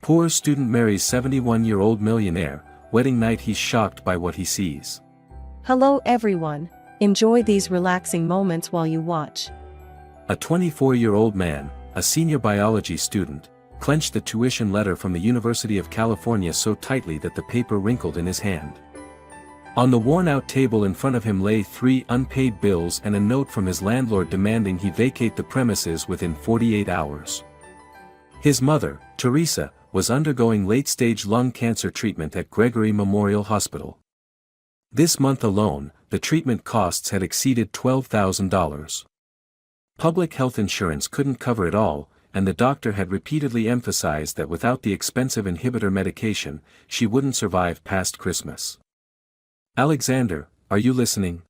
Poor student marries 71-year-old millionaire, wedding night he's shocked by what he sees. Hello everyone, enjoy these relaxing moments while you watch. A 24-year-old man, a senior biology student, clenched the tuition letter from the University of California so tightly that the paper wrinkled in his hand. On the worn-out table in front of him lay 3 unpaid bills and a note from his landlord demanding he vacate the premises within 48 hours. His mother, Teresa, was undergoing late-stage lung cancer treatment at Gregory Memorial Hospital. This month alone, the treatment costs had exceeded $12,000. Public health insurance couldn't cover it all, and the doctor had repeatedly emphasized that without the expensive inhibitor medication, she wouldn't survive past Christmas. "Alexander, are you listening?"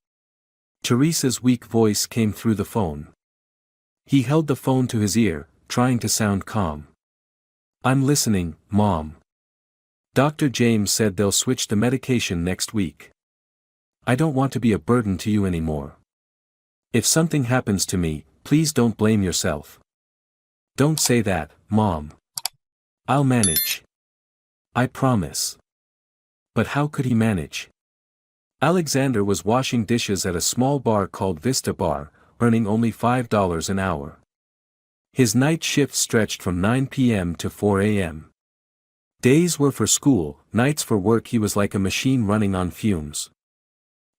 Teresa's weak voice came through the phone. He held the phone to his ear, trying to sound calm. "I'm listening, Mom. Dr. James said they'll switch the medication next week. I don't want to be a burden to you anymore. If something happens to me, please don't blame yourself." "Don't say that, Mom. I'll manage. I promise." But how could he manage? Alexander was washing dishes at a small bar called Vista Bar, earning only $5 an hour. His night shift stretched from 9 p.m. to 4 a.m. Days were for school, nights for work. He was like a machine running on fumes.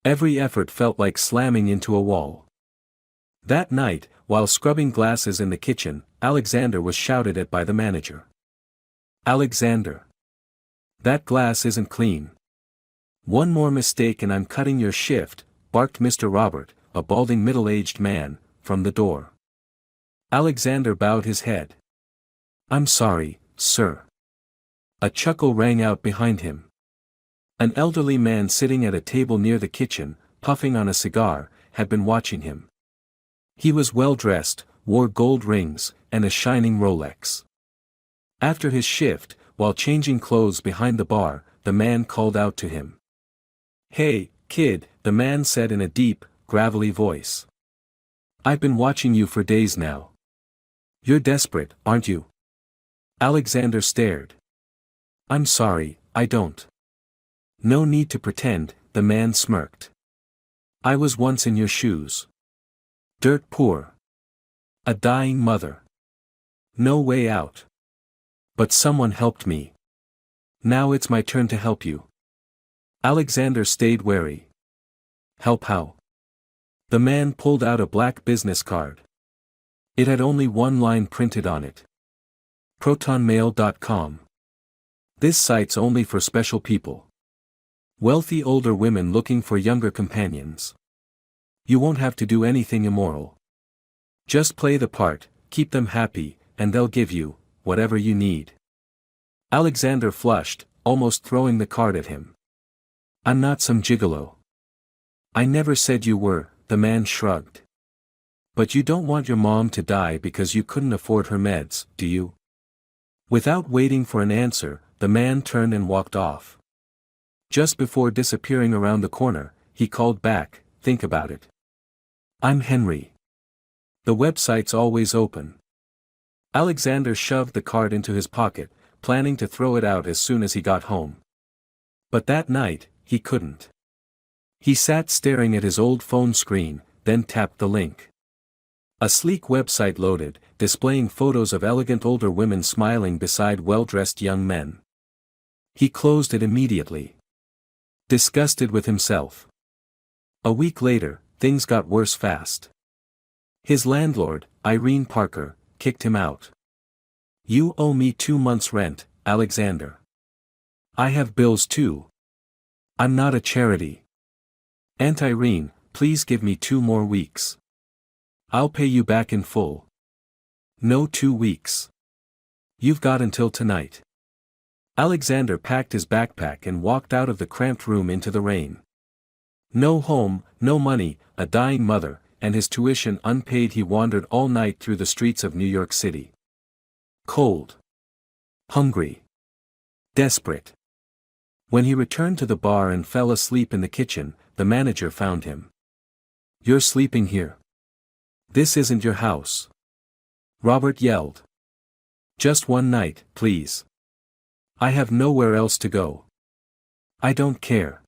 Every effort felt like slamming into a wall. That night, while scrubbing glasses in the kitchen, Alexander was shouted at by the manager. "Alexander! That glass isn't clean. One more mistake and I'm cutting your shift," barked Mr. Robert, a balding middle-aged man, from the door. Alexander bowed his head. "I'm sorry, sir." A chuckle rang out behind him. An elderly man sitting at a table near the kitchen, puffing on a cigar, had been watching him. He was well-dressed, wore gold rings, and a shining Rolex. After his shift, while changing clothes behind the bar, the man called out to him. "Hey, kid," the man said in a deep, gravelly voice. "I've been watching you for days now. You're desperate, aren't you?" Alexander stared. "I'm sorry, I don't." "No need to pretend," the man smirked. "I was once in your shoes. Dirt poor. A dying mother. No way out. But someone helped me. Now it's my turn to help you." Alexander stayed wary. "Help how?" The man pulled out a black business card. It had only one line printed on it. ProtonMail.com. This site's only for special people. Wealthy older women looking for younger companions. You won't have to do anything immoral. Just play the part, keep them happy, and they'll give you whatever you need. Alexander flushed, almost throwing the card at him. "I'm not some gigolo." "I never said you were," the man shrugged. "But you don't want your mom to die because you couldn't afford her meds, do you?" Without waiting for an answer, the man turned and walked off. Just before disappearing around the corner, he called back, "Think about it. I'm Henry. The website's always open." Alexander shoved the card into his pocket, planning to throw it out as soon as he got home. But that night, he couldn't. He sat staring at his old phone screen, then tapped the link. A sleek website loaded, displaying photos of elegant older women smiling beside well-dressed young men. He closed it immediately. Disgusted with himself. A week later, things got worse fast. His landlord, Irene Parker, kicked him out. "You owe me 2 months' rent, Alexander. I have bills too. I'm not a charity. Aunt Irene, please give me 2 more weeks. I'll pay you back in full." "No 2 weeks. You've got until tonight." Alexander packed his backpack and walked out of the cramped room into the rain. No home, no money, a dying mother, and his tuition unpaid. He wandered all night through the streets of New York City. Cold. Hungry. Desperate. When he returned to the bar and fell asleep in the kitchen, the manager found him. "You're sleeping here. This isn't your house." Robert yelled. "Just one night, please. I have nowhere else to go. I don't care.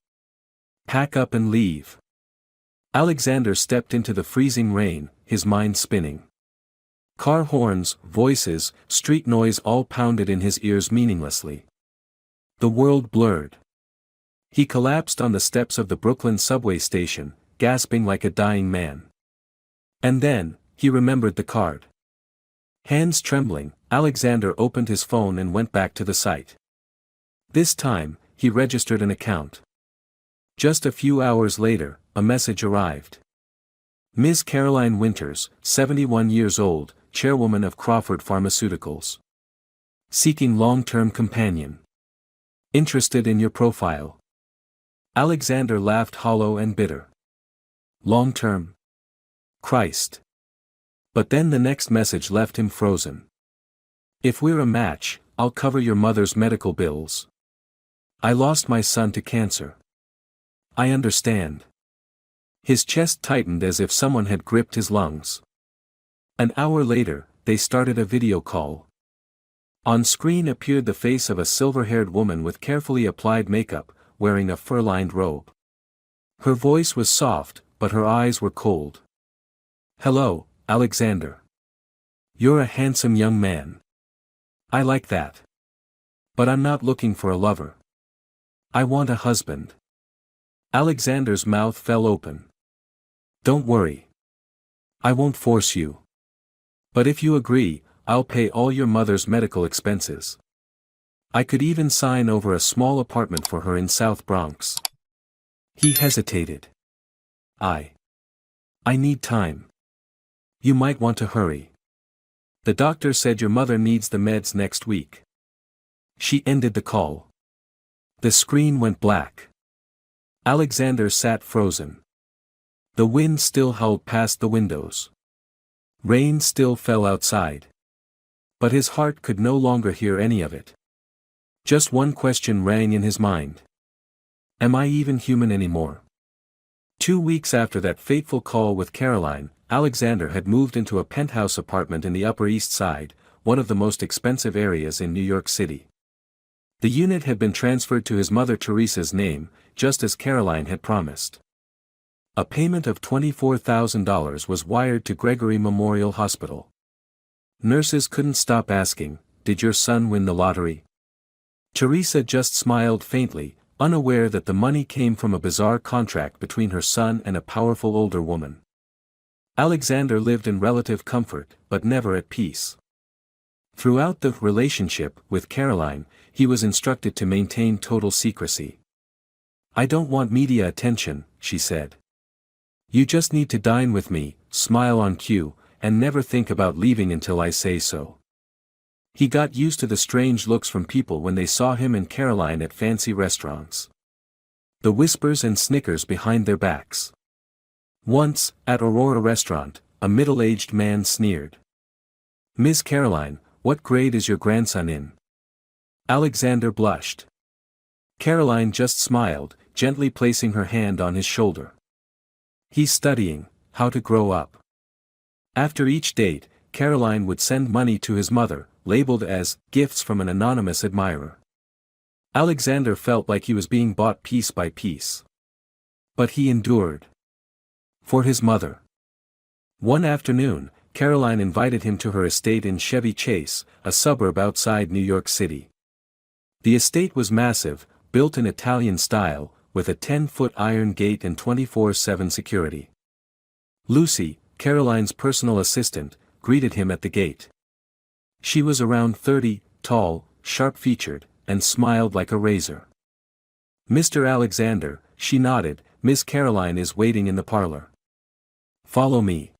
Pack up and leave. Alexander stepped into the freezing rain, his mind spinning. Car horns, voices, street noise all pounded in his ears meaninglessly. The world blurred. He collapsed on the steps of the Brooklyn subway station, gasping like a dying man. And then, he remembered the card. Hands trembling, Alexander opened his phone and went back to the site. This time, he registered an account. Just a few hours later, a message arrived. Ms. Caroline Winters, 71 years old, chairwoman of Crawford Pharmaceuticals. Seeking long-term companion. Interested in your profile. Alexander laughed hollow and bitter. Long-term? Christ. But then the next message left him frozen. If we're a match, I'll cover your mother's medical bills. I lost my son to cancer. I understand. His chest tightened as if someone had gripped his lungs. An hour later, they started a video call. On screen appeared the face of a silver-haired woman with carefully applied makeup, wearing a fur-lined robe. Her voice was soft, but her eyes were cold. Hello, Alexander. You're a handsome young man. I like that. But I'm not looking for a lover. I want a husband. Alexander's mouth fell open. Don't worry. I won't force you. But if you agree, I'll pay all your mother's medical expenses. I could even sign over a small apartment for her in South Bronx. He hesitated. I need time. You might want to hurry. The doctor said your mother needs the meds next week. She ended the call. The screen went black. Alexander sat frozen. The wind still howled past the windows. Rain still fell outside. But his heart could no longer hear any of it. Just one question rang in his mind. Am I even human anymore? 2 weeks after that fateful call with Caroline, Alexander had moved into a penthouse apartment in the Upper East Side, one of the most expensive areas in New York City. The unit had been transferred to his mother Teresa's name, just as Caroline had promised. A payment of $24,000 was wired to Gregory Memorial Hospital. Nurses couldn't stop asking, "Did your son win the lottery?" Teresa just smiled faintly, unaware that the money came from a bizarre contract between her son and a powerful older woman. Alexander lived in relative comfort, but never at peace. Throughout the relationship with Caroline, he was instructed to maintain total secrecy. "I don't want media attention," she said. "You just need to dine with me, smile on cue, and never think about leaving until I say so." He got used to the strange looks from people when they saw him and Caroline at fancy restaurants. The whispers and snickers behind their backs. Once, at Aurora Restaurant, a middle-aged man sneered. "Miss Caroline, what grade is your grandson in?" Alexander blushed. Caroline just smiled, gently placing her hand on his shoulder. "He's studying how to grow up." After each date, Caroline would send money to his mother, labeled as gifts from an anonymous admirer. Alexander felt like he was being bought piece by piece. But he endured. For his mother. One afternoon, Caroline invited him to her estate in Chevy Chase, a suburb outside New York City. The estate was massive, built in Italian style, with a 10-foot iron gate and 24/7 security. Lucy, Caroline's personal assistant, greeted him at the gate. She was around 30, tall, sharp-featured, and smiled like a razor. "Mr. Alexander," she nodded, "Miss Caroline is waiting in the parlor." "Follow me."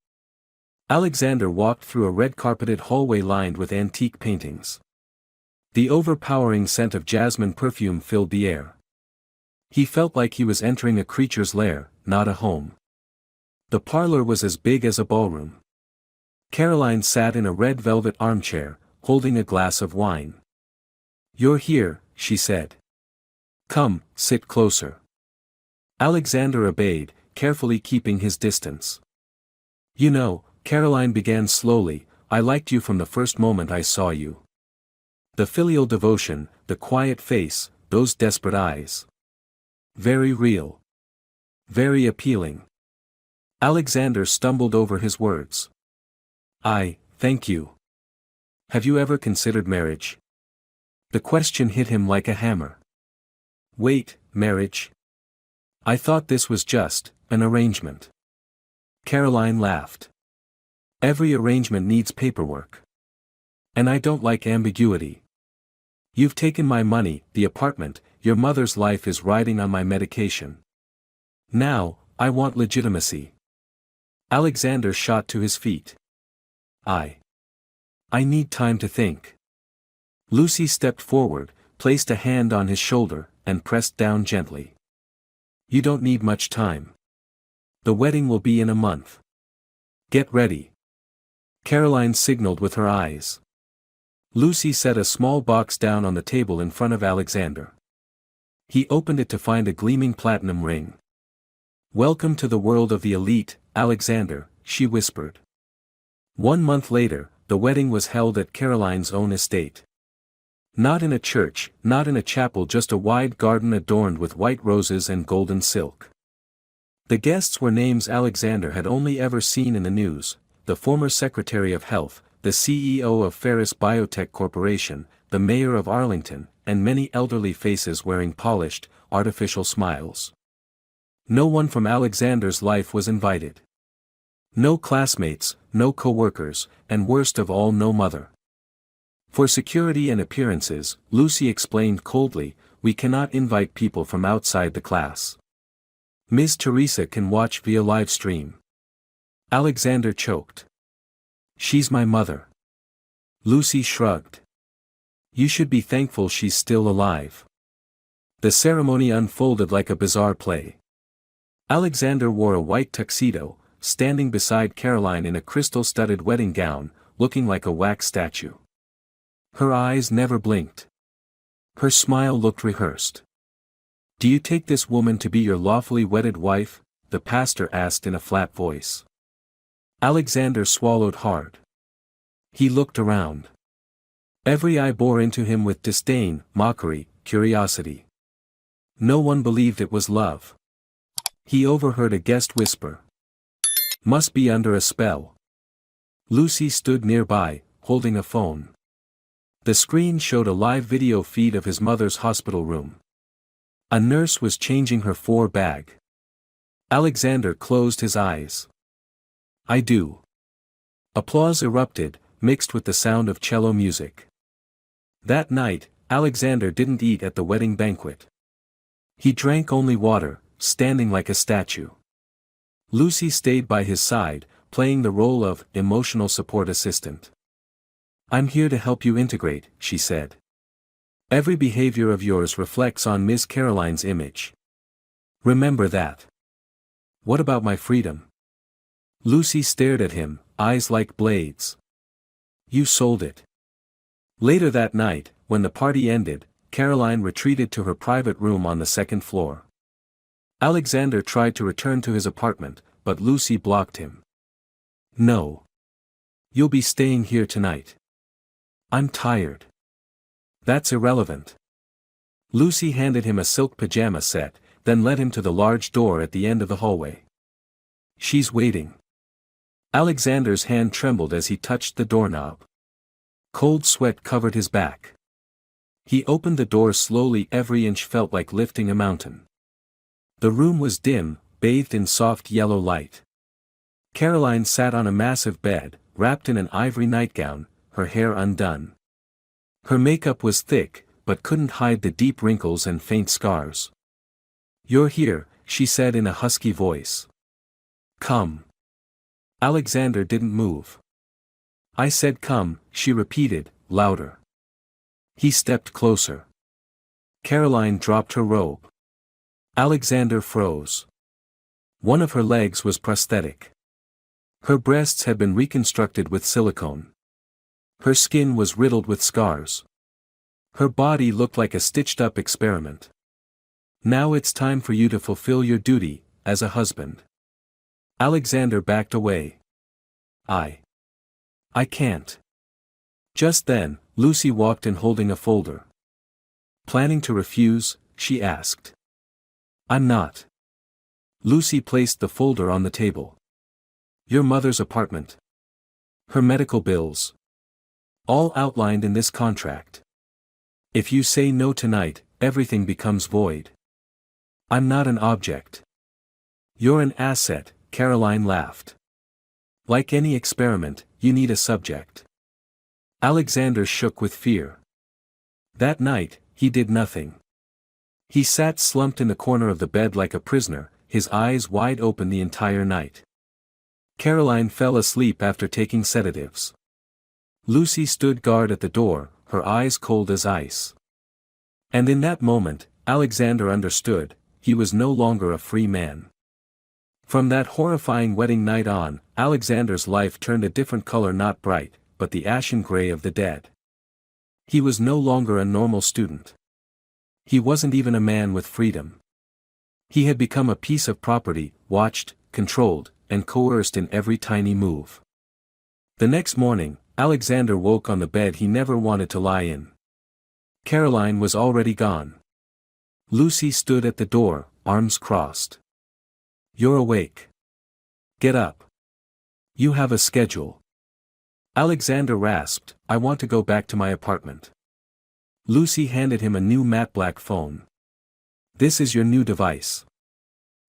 Alexander walked through a red-carpeted hallway lined with antique paintings. The overpowering scent of jasmine perfume filled the air. He felt like he was entering a creature's lair, not a home. The parlor was as big as a ballroom. Caroline sat in a red velvet armchair, holding a glass of wine. "You're here," she said. "Come, sit closer." Alexander obeyed, carefully keeping his distance. "You know," Caroline began slowly, "I liked you from the first moment I saw you. The filial devotion, the quiet face, those desperate eyes. Very real. Very appealing. Alexander stumbled over his words. Thank you. Have you ever considered marriage? The question hit him like a hammer. Wait, marriage? I thought this was just an arrangement. Caroline laughed. Every arrangement needs paperwork. And I don't like ambiguity. You've taken my money, the apartment, your mother's life is riding on my medication. Now, I want legitimacy. Alexander shot to his feet. I need time to think. Lucy stepped forward, placed a hand on his shoulder, and pressed down gently. You don't need much time. The wedding will be in a month. Get ready. Caroline signaled with her eyes. Lucy set a small box down on the table in front of Alexander. He opened it to find a gleaming platinum ring. Welcome to the world of the elite, Alexander, she whispered. 1 month later, the wedding was held at Caroline's own estate. Not in a church, not in a chapel, just a wide garden adorned with white roses and golden silk. The guests were names Alexander had only ever seen in the news: the former Secretary of Health, the CEO of Ferris Biotech Corporation, the mayor of Arlington, and many elderly faces wearing polished, artificial smiles. No one from Alexander's life was invited. No classmates, no co-workers, and worst of all, no mother. For security and appearances, Lucy explained coldly, we cannot invite people from outside the class. Ms. Teresa can watch via live stream. Alexander choked. She's my mother. Lucy shrugged. You should be thankful she's still alive. The ceremony unfolded like a bizarre play. Alexander wore a white tuxedo, standing beside Caroline in a crystal-studded wedding gown, looking like a wax statue. Her eyes never blinked. Her smile looked rehearsed. Do you take this woman to be your lawfully wedded wife? The pastor asked in a flat voice. Alexander swallowed hard. He looked around. Every eye bore into him with disdain, mockery, curiosity. No one believed it was love. He overheard a guest whisper. Must be under a spell. Lucy stood nearby, holding a phone. The screen showed a live video feed of his mother's hospital room. A nurse was changing her bag. Alexander closed his eyes. I do. Applause erupted, mixed with the sound of cello music. That night, Alexander didn't eat at the wedding banquet. He drank only water, standing like a statue. Lucy stayed by his side, playing the role of emotional support assistant. I'm here to help you integrate, she said. Every behavior of yours reflects on Miss Caroline's image. Remember that. What about my freedom? Lucy stared at him, eyes like blades. You sold it. Later that night, when the party ended, Caroline retreated to her private room on the second floor. Alexander tried to return to his apartment, but Lucy blocked him. No. You'll be staying here tonight. I'm tired. That's irrelevant. Lucy handed him a silk pajama set, then led him to the large door at the end of the hallway. She's waiting. Alexander's hand trembled as he touched the doorknob. Cold sweat covered his back. He opened the door slowly, every inch felt like lifting a mountain. The room was dim, bathed in soft yellow light. Caroline sat on a massive bed, wrapped in an ivory nightgown, her hair undone. Her makeup was thick, but couldn't hide the deep wrinkles and faint scars. You're here, she said in a husky voice. Come. Alexander didn't move. I said come, she repeated, louder. He stepped closer. Caroline dropped her robe. Alexander froze. One of her legs was prosthetic. Her breasts had been reconstructed with silicone. Her skin was riddled with scars. Her body looked like a stitched-up experiment. Now it's time for you to fulfill your duty, as a husband. Alexander backed away. I can't. Just then, Lucy walked in holding a folder. Planning to refuse, she asked. I'm not. Lucy placed the folder on the table. Your mother's apartment. Her medical bills. All outlined in this contract. If you say no tonight, everything becomes void. I'm not an object. You're an asset, Caroline laughed. Like any experiment, you need a subject. Alexander shook with fear. That night, he did nothing. He sat slumped in the corner of the bed like a prisoner, his eyes wide open the entire night. Caroline fell asleep after taking sedatives. Lucy stood guard at the door, her eyes cold as ice. And in that moment, Alexander understood, he was no longer a free man. From that horrifying wedding night on, Alexander's life turned a different color, not bright, but the ashen gray of the dead. He was no longer a normal student. He wasn't even a man with freedom. He had become a piece of property, watched, controlled, and coerced in every tiny move. The next morning, Alexander woke on the bed he never wanted to lie in. Caroline was already gone. Lucy stood at the door, arms crossed. You're awake. Get up. You have a schedule. Alexander rasped, I want to go back to my apartment. Lucy handed him a new matte black phone. This is your new device.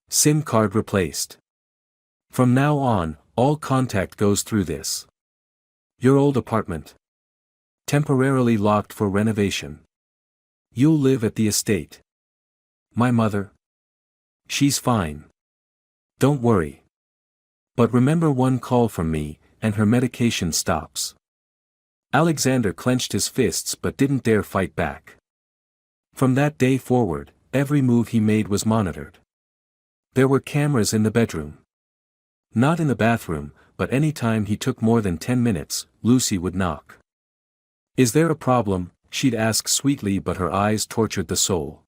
SIM card replaced. From now on, all contact goes through this. Your old apartment. Temporarily locked for renovation. You'll live at the estate. My mother? She's fine. Don't worry. But remember, one call from me, and her medication stops. Alexander clenched his fists but didn't dare fight back. From that day forward, every move he made was monitored. There were cameras in the bedroom. Not in the bathroom, but any time he took more than 10 minutes, Lucy would knock. Is there a problem? She'd ask sweetly, but her eyes tortured the soul.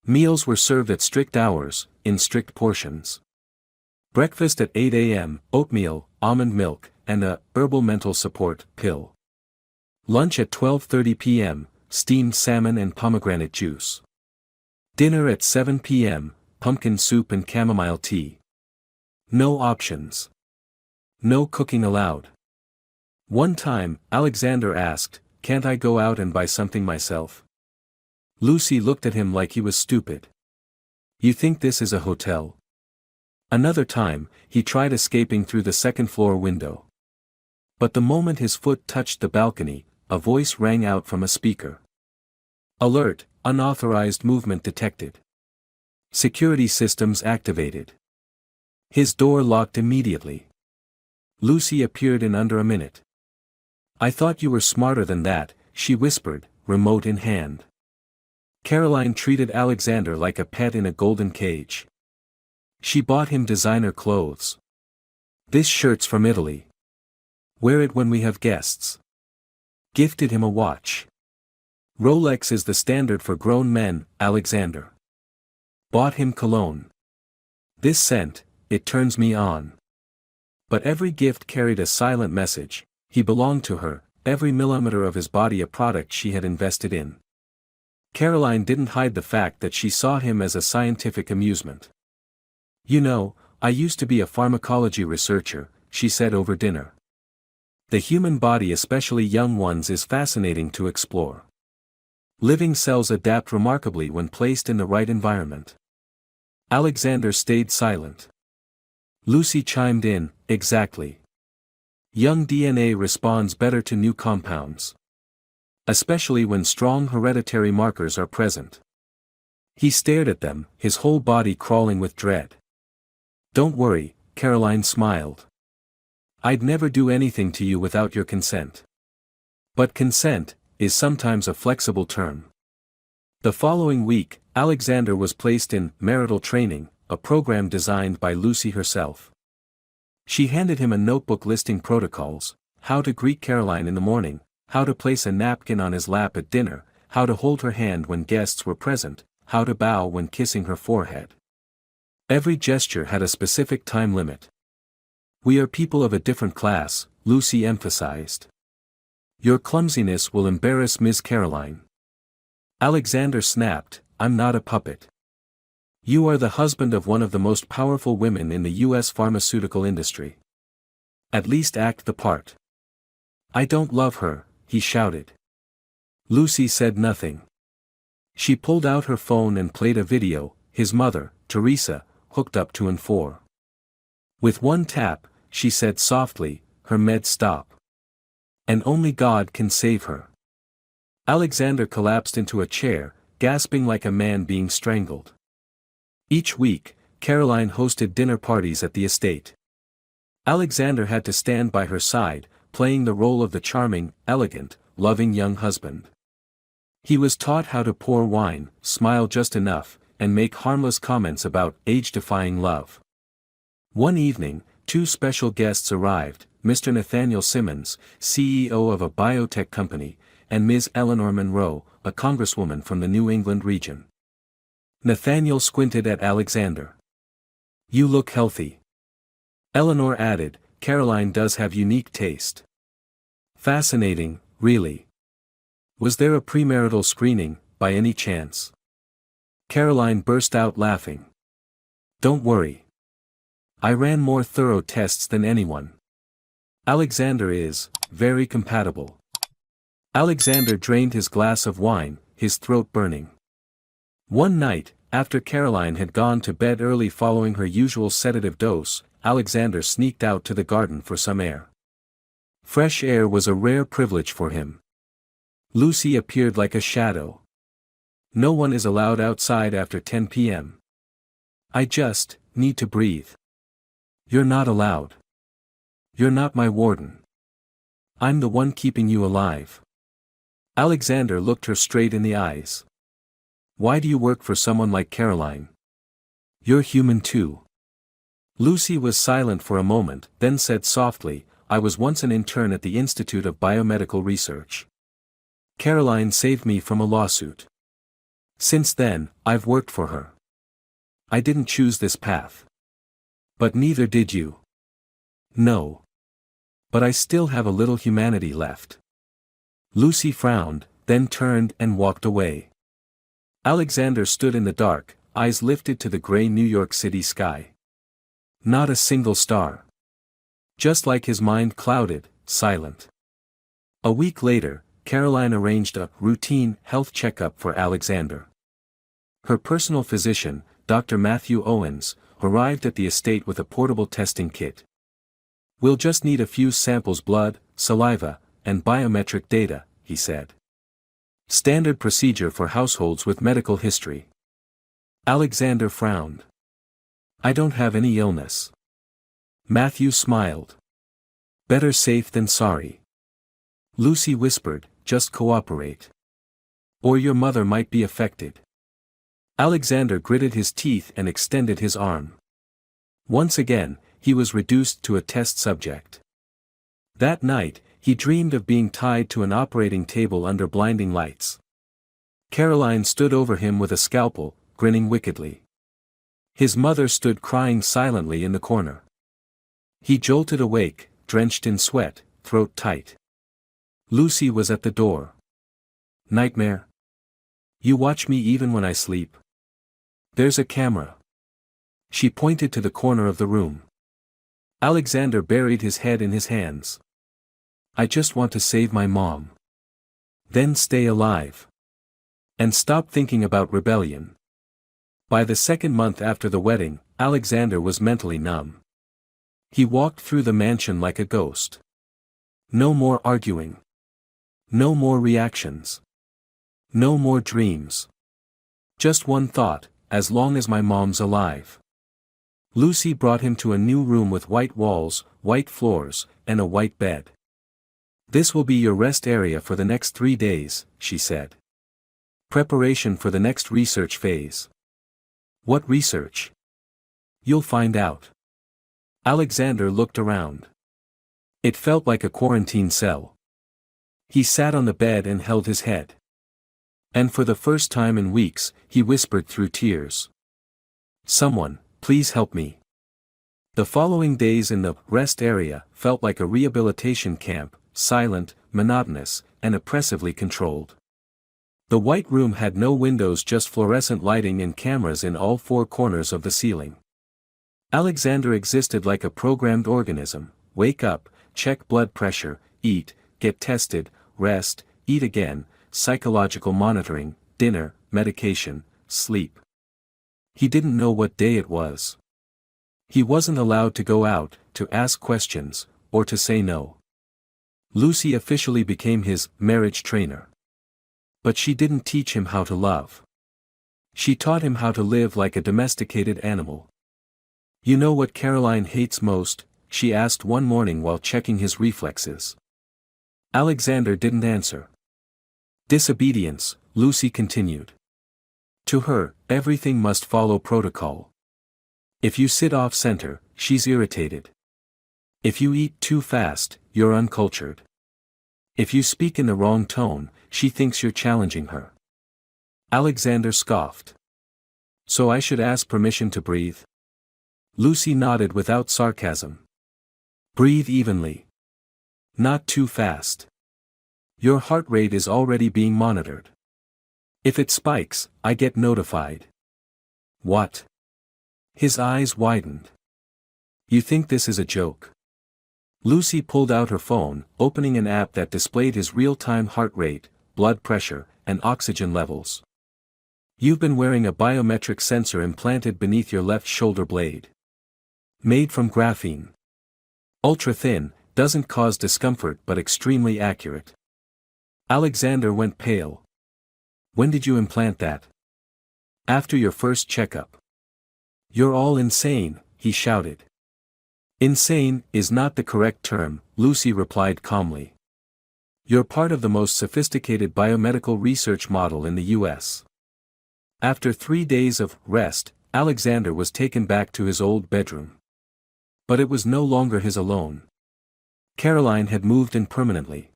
Meals were served at strict hours, in strict portions. Breakfast at 8 a.m., oatmeal, almond milk, and a herbal mental support pill. Lunch at 12:30 p.m., steamed salmon and pomegranate juice. Dinner at 7 p.m., pumpkin soup and chamomile tea. No options. No cooking allowed. One time, Alexander asked, can't I go out and buy something myself? Lucy looked at him like he was stupid. You think this is a hotel? Another time, he tried escaping through the second-floor window. But the moment his foot touched the balcony, a voice rang out from a speaker. Alert, unauthorized movement detected. Security systems activated. His door locked immediately. Lucy appeared in under a minute. I thought you were smarter than that, she whispered, remote in hand. Caroline treated Alexander like a pet in a golden cage. She bought him designer clothes. This shirt's from Italy. Wear it when we have guests. Gifted him a watch. Rolex is the standard for grown men, Alexander. Bought him cologne. This scent, it turns me on. But every gift carried a silent message, he belonged to her, every millimeter of his body a product she had invested in. Caroline didn't hide the fact that she saw him as a scientific amusement. You know, I used to be a pharmacology researcher, she said over dinner. The human body, especially young ones, is fascinating to explore. Living cells adapt remarkably when placed in the right environment. Alexander stayed silent. Lucy chimed in, exactly. Young DNA responds better to new compounds. Especially when strong hereditary markers are present. He stared at them, his whole body crawling with dread. Don't worry, Caroline smiled. I'd never do anything to you without your consent. But consent is sometimes a flexible term. The following week, Alexander was placed in marital training, a program designed by Lucy herself. She handed him a notebook listing protocols: how to greet Caroline in the morning, how to place a napkin on his lap at dinner, how to hold her hand when guests were present, how to bow when kissing her forehead. Every gesture had a specific time limit. We are people of a different class, Lucy emphasized. Your clumsiness will embarrass Miss Caroline. Alexander snapped, I'm not a puppet. You are the husband of one of the most powerful women in the U.S. pharmaceutical industry. At least act the part. I don't love her, he shouted. Lucy said nothing. She pulled out her phone and played a video, his mother, Teresa, hooked up to N4. With one tap, she said softly, her meds stop. And only God can save her. Alexander collapsed into a chair, gasping like a man being strangled. Each week, Caroline hosted dinner parties at the estate. Alexander had to stand by her side, playing the role of the charming, elegant, loving young husband. He was taught how to pour wine, smile just enough, and make harmless comments about age-defying love. One evening, two special guests arrived, Mr. Nathaniel Simmons, CEO of a biotech company, and Ms. Eleanor Monroe, a congresswoman from the New England region. Nathaniel squinted at Alexander. You look healthy. Eleanor added, Caroline does have unique taste. Fascinating, really. Was there a premarital screening, by any chance? Caroline burst out laughing. Don't worry. I ran more thorough tests than anyone. Alexander is, very compatible. Alexander drained his glass of wine, his throat burning. One night, after Caroline had gone to bed early following her usual sedative dose, Alexander sneaked out to the garden for some air. Fresh air was a rare privilege for him. Lucy appeared like a shadow. No one is allowed outside after 10 p.m. I just need to breathe. You're not allowed. You're not my warden. I'm the one keeping you alive. Alexander looked her straight in the eyes. Why do you work for someone like Caroline? You're human too. Lucy was silent for a moment, then said softly, I was once an intern at the Institute of Biomedical Research. Caroline saved me from a lawsuit. Since then, I've worked for her. I didn't choose this path. But neither did you. No. But I still have a little humanity left. Lucy frowned, then turned and walked away. Alexander stood in the dark, eyes lifted to the gray New York City sky. Not a single star. Just like his mind clouded, silent. A week later, Caroline arranged a routine health checkup for Alexander. Her personal physician, Dr. Matthew Owens, arrived at the estate with a portable testing kit. We'll just need a few samples: blood, saliva, and biometric data, he said. Standard procedure for households with medical history. Alexander frowned. I don't have any illness. Matthew smiled. Better safe than sorry. Lucy whispered, just cooperate. Or your mother might be affected. Alexander gritted his teeth and extended his arm. Once again, he was reduced to a test subject. That night, he dreamed of being tied to an operating table under blinding lights. Caroline stood over him with a scalpel, grinning wickedly. His mother stood crying silently in the corner. He jolted awake, drenched in sweat, throat tight. Lucy was at the door. Nightmare? You watch me even when I sleep? There's a camera. She pointed to the corner of the room. Alexander buried his head in his hands. I just want to save my mom. Then stay alive. And stop thinking about rebellion. By the second month after the wedding, Alexander was mentally numb. He walked through the mansion like a ghost. No more arguing. No more reactions. No more dreams. Just one thought, as long as my mom's alive. Lucy brought him to a new room with white walls, white floors, and a white bed. This will be your rest area for the next 3 days, she said. Preparation for the next research phase. What research? You'll find out. Alexander looked around. It felt like a quarantine cell. He sat on the bed and held his head. And for the first time in weeks, he whispered through tears. Someone, please help me. The following days in the rest area felt like a rehabilitation camp, silent, monotonous, and oppressively controlled. The white room had no windows, just fluorescent lighting and cameras in all four corners of the ceiling. Alexander existed like a programmed organism: wake up, check blood pressure, eat, get tested, rest, eat again, psychological monitoring, dinner, medication, sleep. He didn't know what day it was. He wasn't allowed to go out, to ask questions, or to say no. Lucy officially became his marriage trainer. But she didn't teach him how to love. She taught him how to live like a domesticated animal. "You know what Caroline hates most?" she asked one morning while checking his reflexes. Alexander didn't answer. "Disobedience," Lucy continued. "To her, everything must follow protocol. If you sit off-center, she's irritated. If you eat too fast, you're uncultured. If you speak in the wrong tone, she thinks you're challenging her." Alexander scoffed. "So I should ask permission to breathe?" Lucy nodded without sarcasm. "Breathe evenly. Not too fast. Your heart rate is already being monitored. If it spikes, I get notified." "What?" His eyes widened. "You think this is a joke?" Lucy pulled out her phone, opening an app that displayed his real-time heart rate, blood pressure, and oxygen levels. "You've been wearing a biometric sensor implanted beneath your left shoulder blade. Made from graphene. Ultra-thin, doesn't cause discomfort but extremely accurate." Alexander went pale. "When did you implant that?" "After your first checkup." "You're all insane," he shouted. "Insane is not the correct term," Lucy replied calmly. "You're part of the most sophisticated biomedical research model in the U.S. After 3 days of rest, Alexander was taken back to his old bedroom. But it was no longer his alone. Caroline had moved in permanently.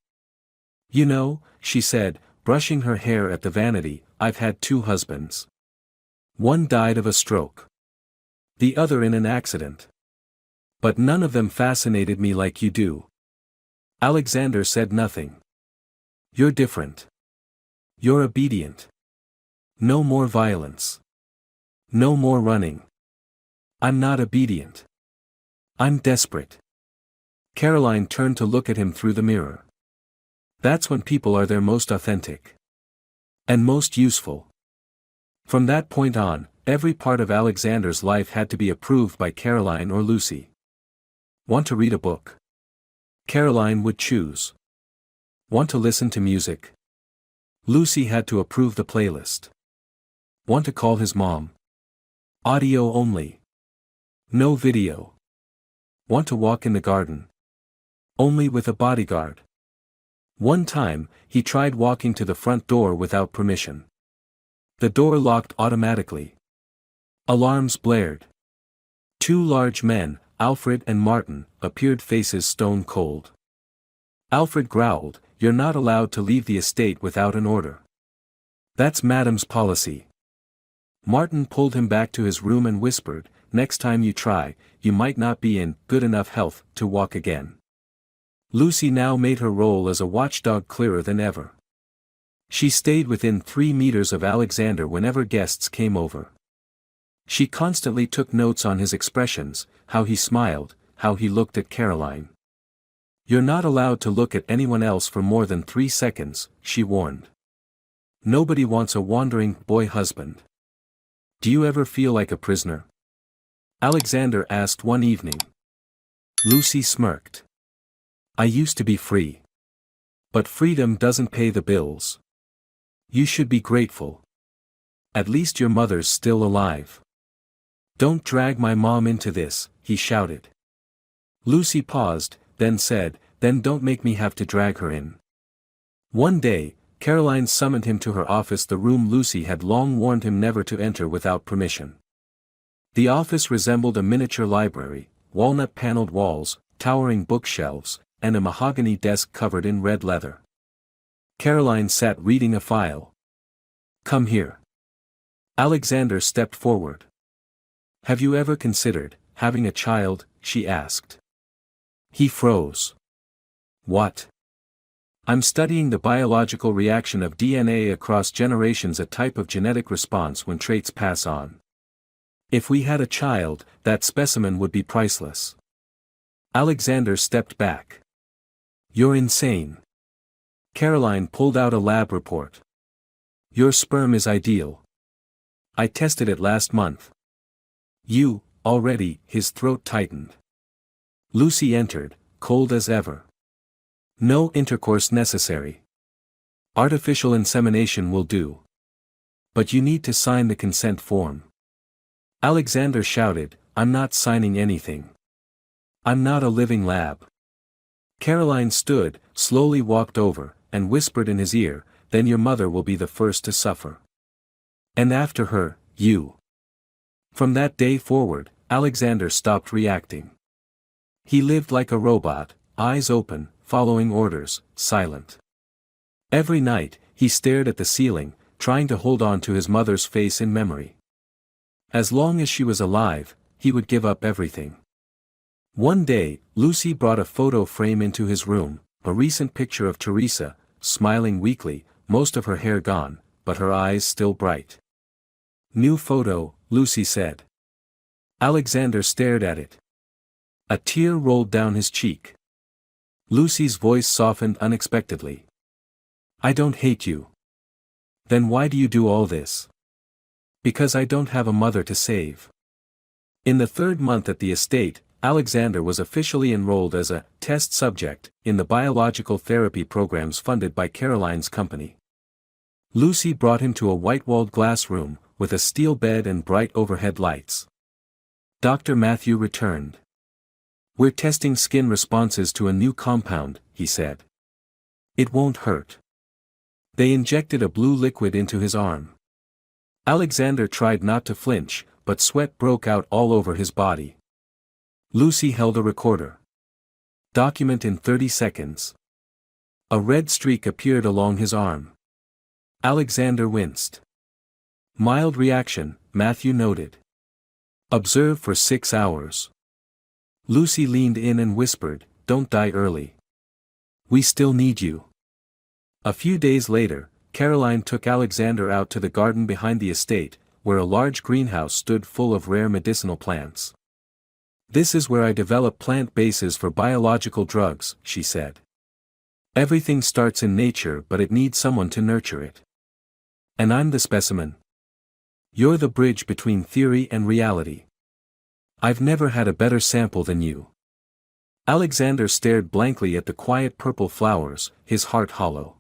"You know," she said, brushing her hair at the vanity, "I've had 2 husbands. One died of a stroke. The other in an accident. But none of them fascinated me like you do." Alexander said nothing. "You're different. You're obedient. No more violence. No more running." "I'm not obedient. I'm desperate." Caroline turned to look at him through the mirror. "That's when people are their most authentic. And most useful." From that point on, every part of Alexander's life had to be approved by Caroline or Lucy. "Want to read a book?" Caroline would choose. "Want to listen to music?" Lucy had to approve the playlist. "Want to call his mom?" Audio only. No video. "Want to walk in the garden?" Only with a bodyguard. One time, he tried walking to the front door without permission. The door locked automatically. Alarms blared. 2 large men, Alfred and Martin, appeared, faces stone cold. Alfred growled, "You're not allowed to leave the estate without an order. That's Madam's policy." Martin pulled him back to his room and whispered, "Next time you try, you might not be in good enough health to walk again." Lucy now made her role as a watchdog clearer than ever. She stayed within 3 meters of Alexander whenever guests came over. She constantly took notes on his expressions, how he smiled, how he looked at Caroline. "You're not allowed to look at anyone else for more than 3 seconds, she warned. "Nobody wants a wandering boy husband." "Do you ever feel like a prisoner?" Alexander asked one evening. Lucy smirked. "I used to be free. But freedom doesn't pay the bills. You should be grateful. At least your mother's still alive." "Don't drag my mom into this," he shouted. Lucy paused, then said, "Then don't make me have to drag her in." One day, Caroline summoned him to her office, the room Lucy had long warned him never to enter without permission. The office resembled a miniature library: walnut-paneled walls, towering bookshelves, and a mahogany desk covered in red leather. Caroline sat reading a file. "Come here." Alexander stepped forward. "Have you ever considered having a child?" she asked. He froze. "What?" I'm studying the biological reaction of DNA across generations, a type of genetic response when traits pass on. If we had a child, that specimen would be priceless. Alexander stepped back. You're insane. Caroline pulled out a lab report. Your sperm is ideal. I tested it last month. You, already, his throat tightened. Lucy entered, cold as ever. No intercourse necessary. Artificial insemination will do. But you need to sign the consent form. Alexander shouted, I'm not signing anything. I'm not a living lab. Caroline stood, slowly walked over, and whispered in his ear, then your mother will be the first to suffer. And after her, you. From that day forward, Alexander stopped reacting. He lived like a robot, eyes open, following orders, silent. Every night, he stared at the ceiling, trying to hold on to his mother's face in memory. As long as she was alive, he would give up everything. One day, Lucy brought a photo frame into his room, a recent picture of Teresa, smiling weakly, most of her hair gone, but her eyes still bright. New photo, Lucy said. Alexander stared at it. A tear rolled down his cheek. Lucy's voice softened unexpectedly. I don't hate you. Then why do you do all this? Because I don't have a mother to save. In the third month at the estate, Alexander was officially enrolled as a test subject in the biological therapy programs funded by Caroline's company. Lucy brought him to a white-walled glass room, with a steel bed and bright overhead lights. Dr. Matthew returned. We're testing skin responses to a new compound, he said. It won't hurt. They injected a blue liquid into his arm. Alexander tried not to flinch, but sweat broke out all over his body. Lucy held a recorder. Document in 30 seconds. A red streak appeared along his arm. Alexander winced. Mild reaction, Matthew noted. Observe for 6 hours. Lucy leaned in and whispered, don't die early. We still need you. A few days later, Caroline took Alexander out to the garden behind the estate, where a large greenhouse stood full of rare medicinal plants. This is where I develop plant bases for biological drugs, she said. Everything starts in nature, but it needs someone to nurture it. And I'm the specimen. You're the bridge between theory and reality. I've never had a better sample than you. Alexander stared blankly at the quiet purple flowers, his heart hollow.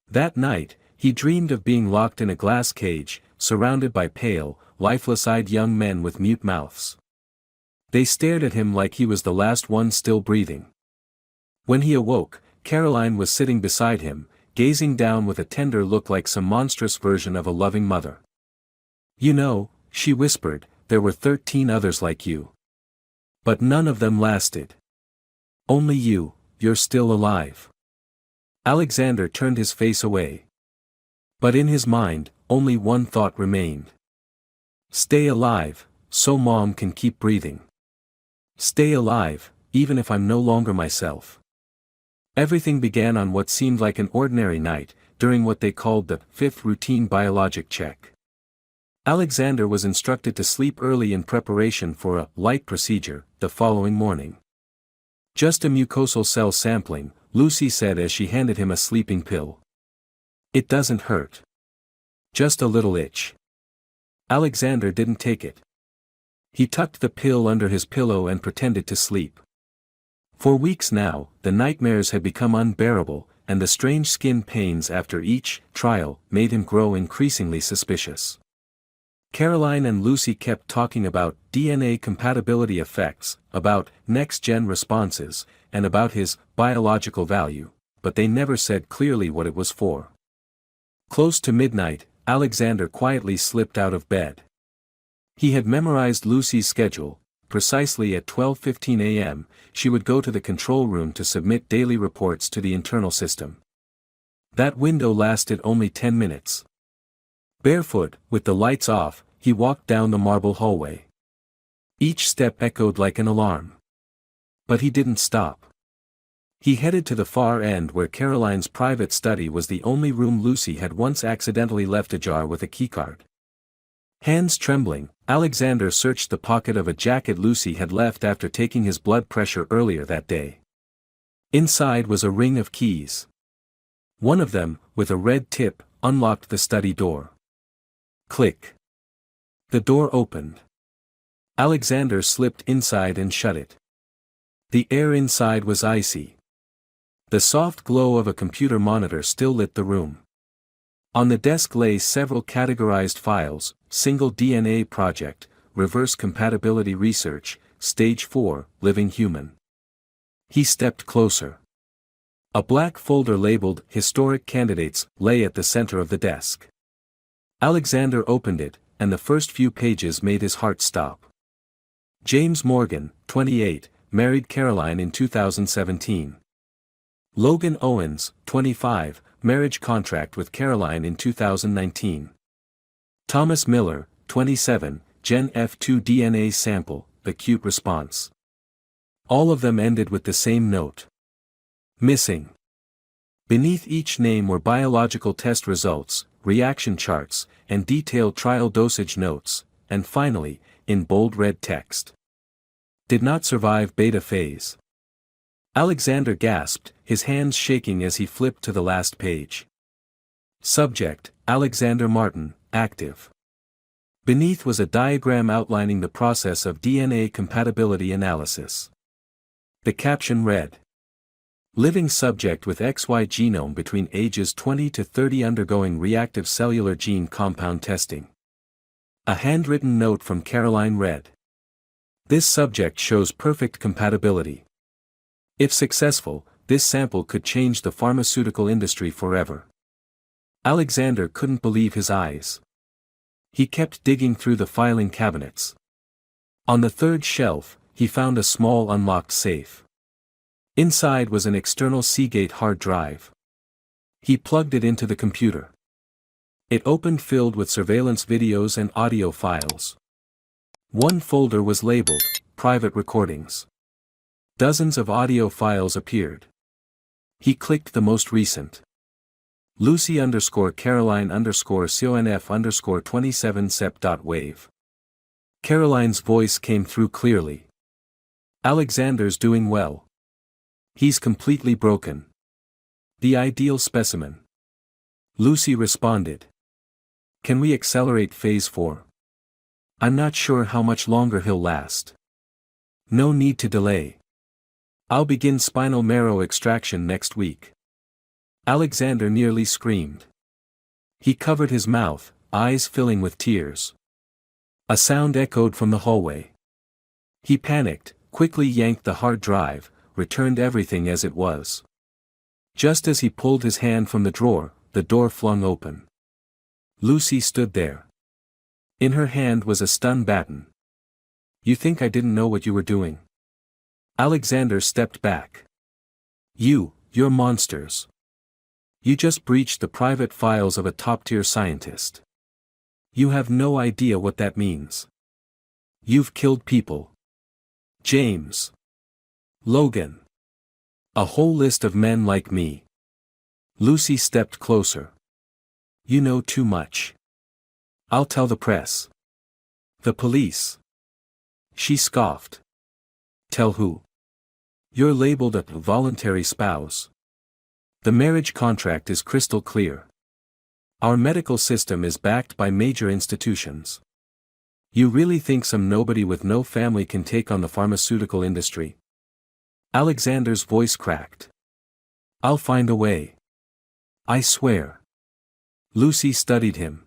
That night, he dreamed of being locked in a glass cage, surrounded by pale, lifeless-eyed young men with mute mouths. They stared at him like he was the last one still breathing. When he awoke, Caroline was sitting beside him, gazing down with a tender look like some monstrous version of a loving mother. You know, she whispered, there were 13 others like you. But none of them lasted. Only you, you're still alive. Alexander turned his face away. But in his mind, only one thought remained. Stay alive, so Mom can keep breathing. Stay alive, even if I'm no longer myself. Everything began on what seemed like an ordinary night, during what they called the 5th routine biologic check. Alexander was instructed to sleep early in preparation for a light procedure the following morning. Just a mucosal cell sampling, Lucy said as she handed him a sleeping pill. It doesn't hurt. Just a little itch. Alexander didn't take it. He tucked the pill under his pillow and pretended to sleep. For weeks now, the nightmares had become unbearable, and the strange skin pains after each trial made him grow increasingly suspicious. Caroline and Lucy kept talking about DNA compatibility effects, about next-gen responses, and about his biological value, but they never said clearly what it was for. Close to midnight, Alexander quietly slipped out of bed. He had memorized Lucy's schedule. Precisely at 12:15 a.m., she would go to the control room to submit daily reports to the internal system. That window lasted only 10 minutes. Barefoot, with the lights off, he walked down the marble hallway. Each step echoed like an alarm. But he didn't stop. He headed to the far end where Caroline's private study was the only room Lucy had once accidentally left ajar with a keycard. Hands trembling, Alexander searched the pocket of a jacket Lucy had left after taking his blood pressure earlier that day. Inside was a ring of keys. One of them, with a red tip, unlocked the study door. Click. The door opened. Alexander slipped inside and shut it. The air inside was icy. The soft glow of a computer monitor still lit the room. On the desk lay several categorized files: single DNA project, reverse compatibility research, stage 4, living human. He stepped closer. A black folder labeled Historic Candidates lay at the center of the desk. Alexander opened it, and the first few pages made his heart stop. James Morgan, 28, married Caroline in 2017. Logan Owens, 25, marriage contract with Caroline in 2019. Thomas Miller, 27, Gen F2 DNA sample, acute response. All of them ended with the same note. Missing. Beneath each name were biological test results, reaction charts, and detailed trial dosage notes, and finally, in bold red text. Did not survive beta phase. Alexander gasped, his hands shaking as he flipped to the last page. Subject, Alexander Martin, active. Beneath was a diagram outlining the process of DNA compatibility analysis. The caption read: living subject with XY genome between ages 20 to 30 undergoing reactive cellular gene compound testing. A handwritten note from Caroline read: this subject shows perfect compatibility. If successful, this sample could change the pharmaceutical industry forever. Alexander couldn't believe his eyes. He kept digging through the filing cabinets. On the third shelf, he found a small unlocked safe. Inside was an external Seagate hard drive. He plugged it into the computer. It opened filled with surveillance videos and audio files. One folder was labeled, Private Recordings. Dozens of audio files appeared. He clicked the most recent. Lucy_Caroline_CONF_27 Caroline's voice came through clearly. Alexander's doing well. He's completely broken. The ideal specimen. Lucy responded. Can we accelerate phase 4? I'm not sure how much longer he'll last. No need to delay. I'll begin spinal marrow extraction next week. Alexander nearly screamed. He covered his mouth, eyes filling with tears. A sound echoed from the hallway. He panicked, quickly yanked the hard drive, returned everything as it was. Just as he pulled his hand from the drawer, the door flung open. Lucy stood there. In her hand was a stun baton. You think I didn't know what you were doing? Alexander stepped back. You're monsters. You just breached the private files of a top-tier scientist. You have no idea what that means. You've killed people. James. Logan. A whole list of men like me. Lucy stepped closer. You know too much. I'll tell the press. The police. She scoffed. Tell who? You're labeled a voluntary spouse. The marriage contract is crystal clear. Our medical system is backed by major institutions. You really think some nobody with no family can take on the pharmaceutical industry? Alexander's voice cracked. I'll find a way. I swear. Lucy studied him.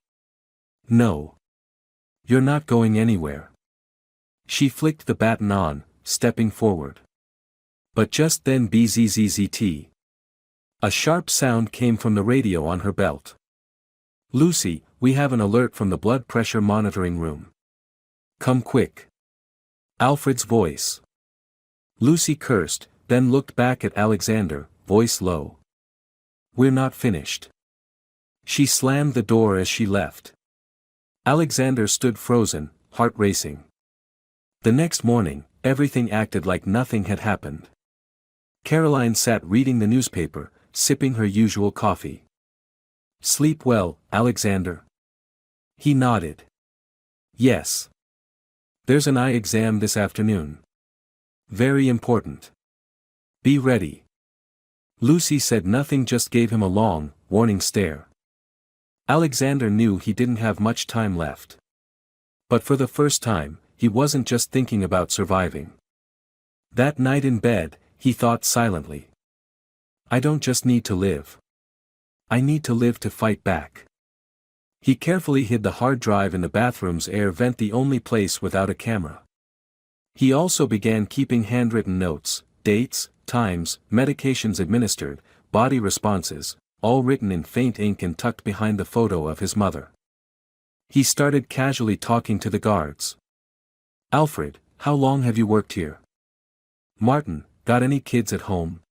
No. You're not going anywhere. She flicked the baton on, stepping forward. But just then bzzzt. A sharp sound came from the radio on her belt. Lucy, we have an alert from the blood pressure monitoring room. Come quick. Alfred's voice. Lucy cursed, then looked back at Alexander, voice low. We're not finished. She slammed the door as she left. Alexander stood frozen, heart racing. The next morning, everything acted like nothing had happened. Caroline sat reading the newspaper, sipping her usual coffee. "Sleep well, Alexander?" He nodded. "Yes. There's an eye exam this afternoon. Very important. Be ready." Lucy said nothing, just gave him a long, warning stare. Alexander knew he didn't have much time left. But for the first time, he wasn't just thinking about surviving. That night in bed, he thought silently. "I don't just need to live. I need to live to fight back." He carefully hid the hard drive in the bathroom's air vent, the only place without a camera. He also began keeping handwritten notes, dates, times, medications administered, body responses, all written in faint ink and tucked behind the photo of his mother. He started casually talking to the guards. "Alfred, how long have you worked here? Martin, got any kids at home?"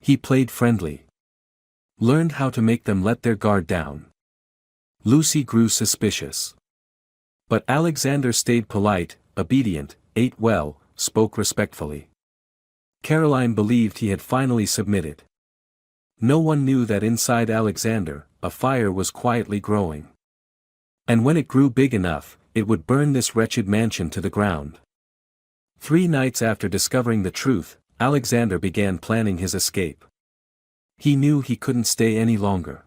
He played friendly. Learned how to make them let their guard down. Lucy grew suspicious. But Alexander stayed polite, obedient, ate well, spoke respectfully. Caroline believed he had finally submitted. No one knew that inside Alexander, a fire was quietly growing. And when it grew big enough, it would burn this wretched mansion to the ground. 3 nights after discovering the truth, Alexander began planning his escape. He knew he couldn't stay any longer.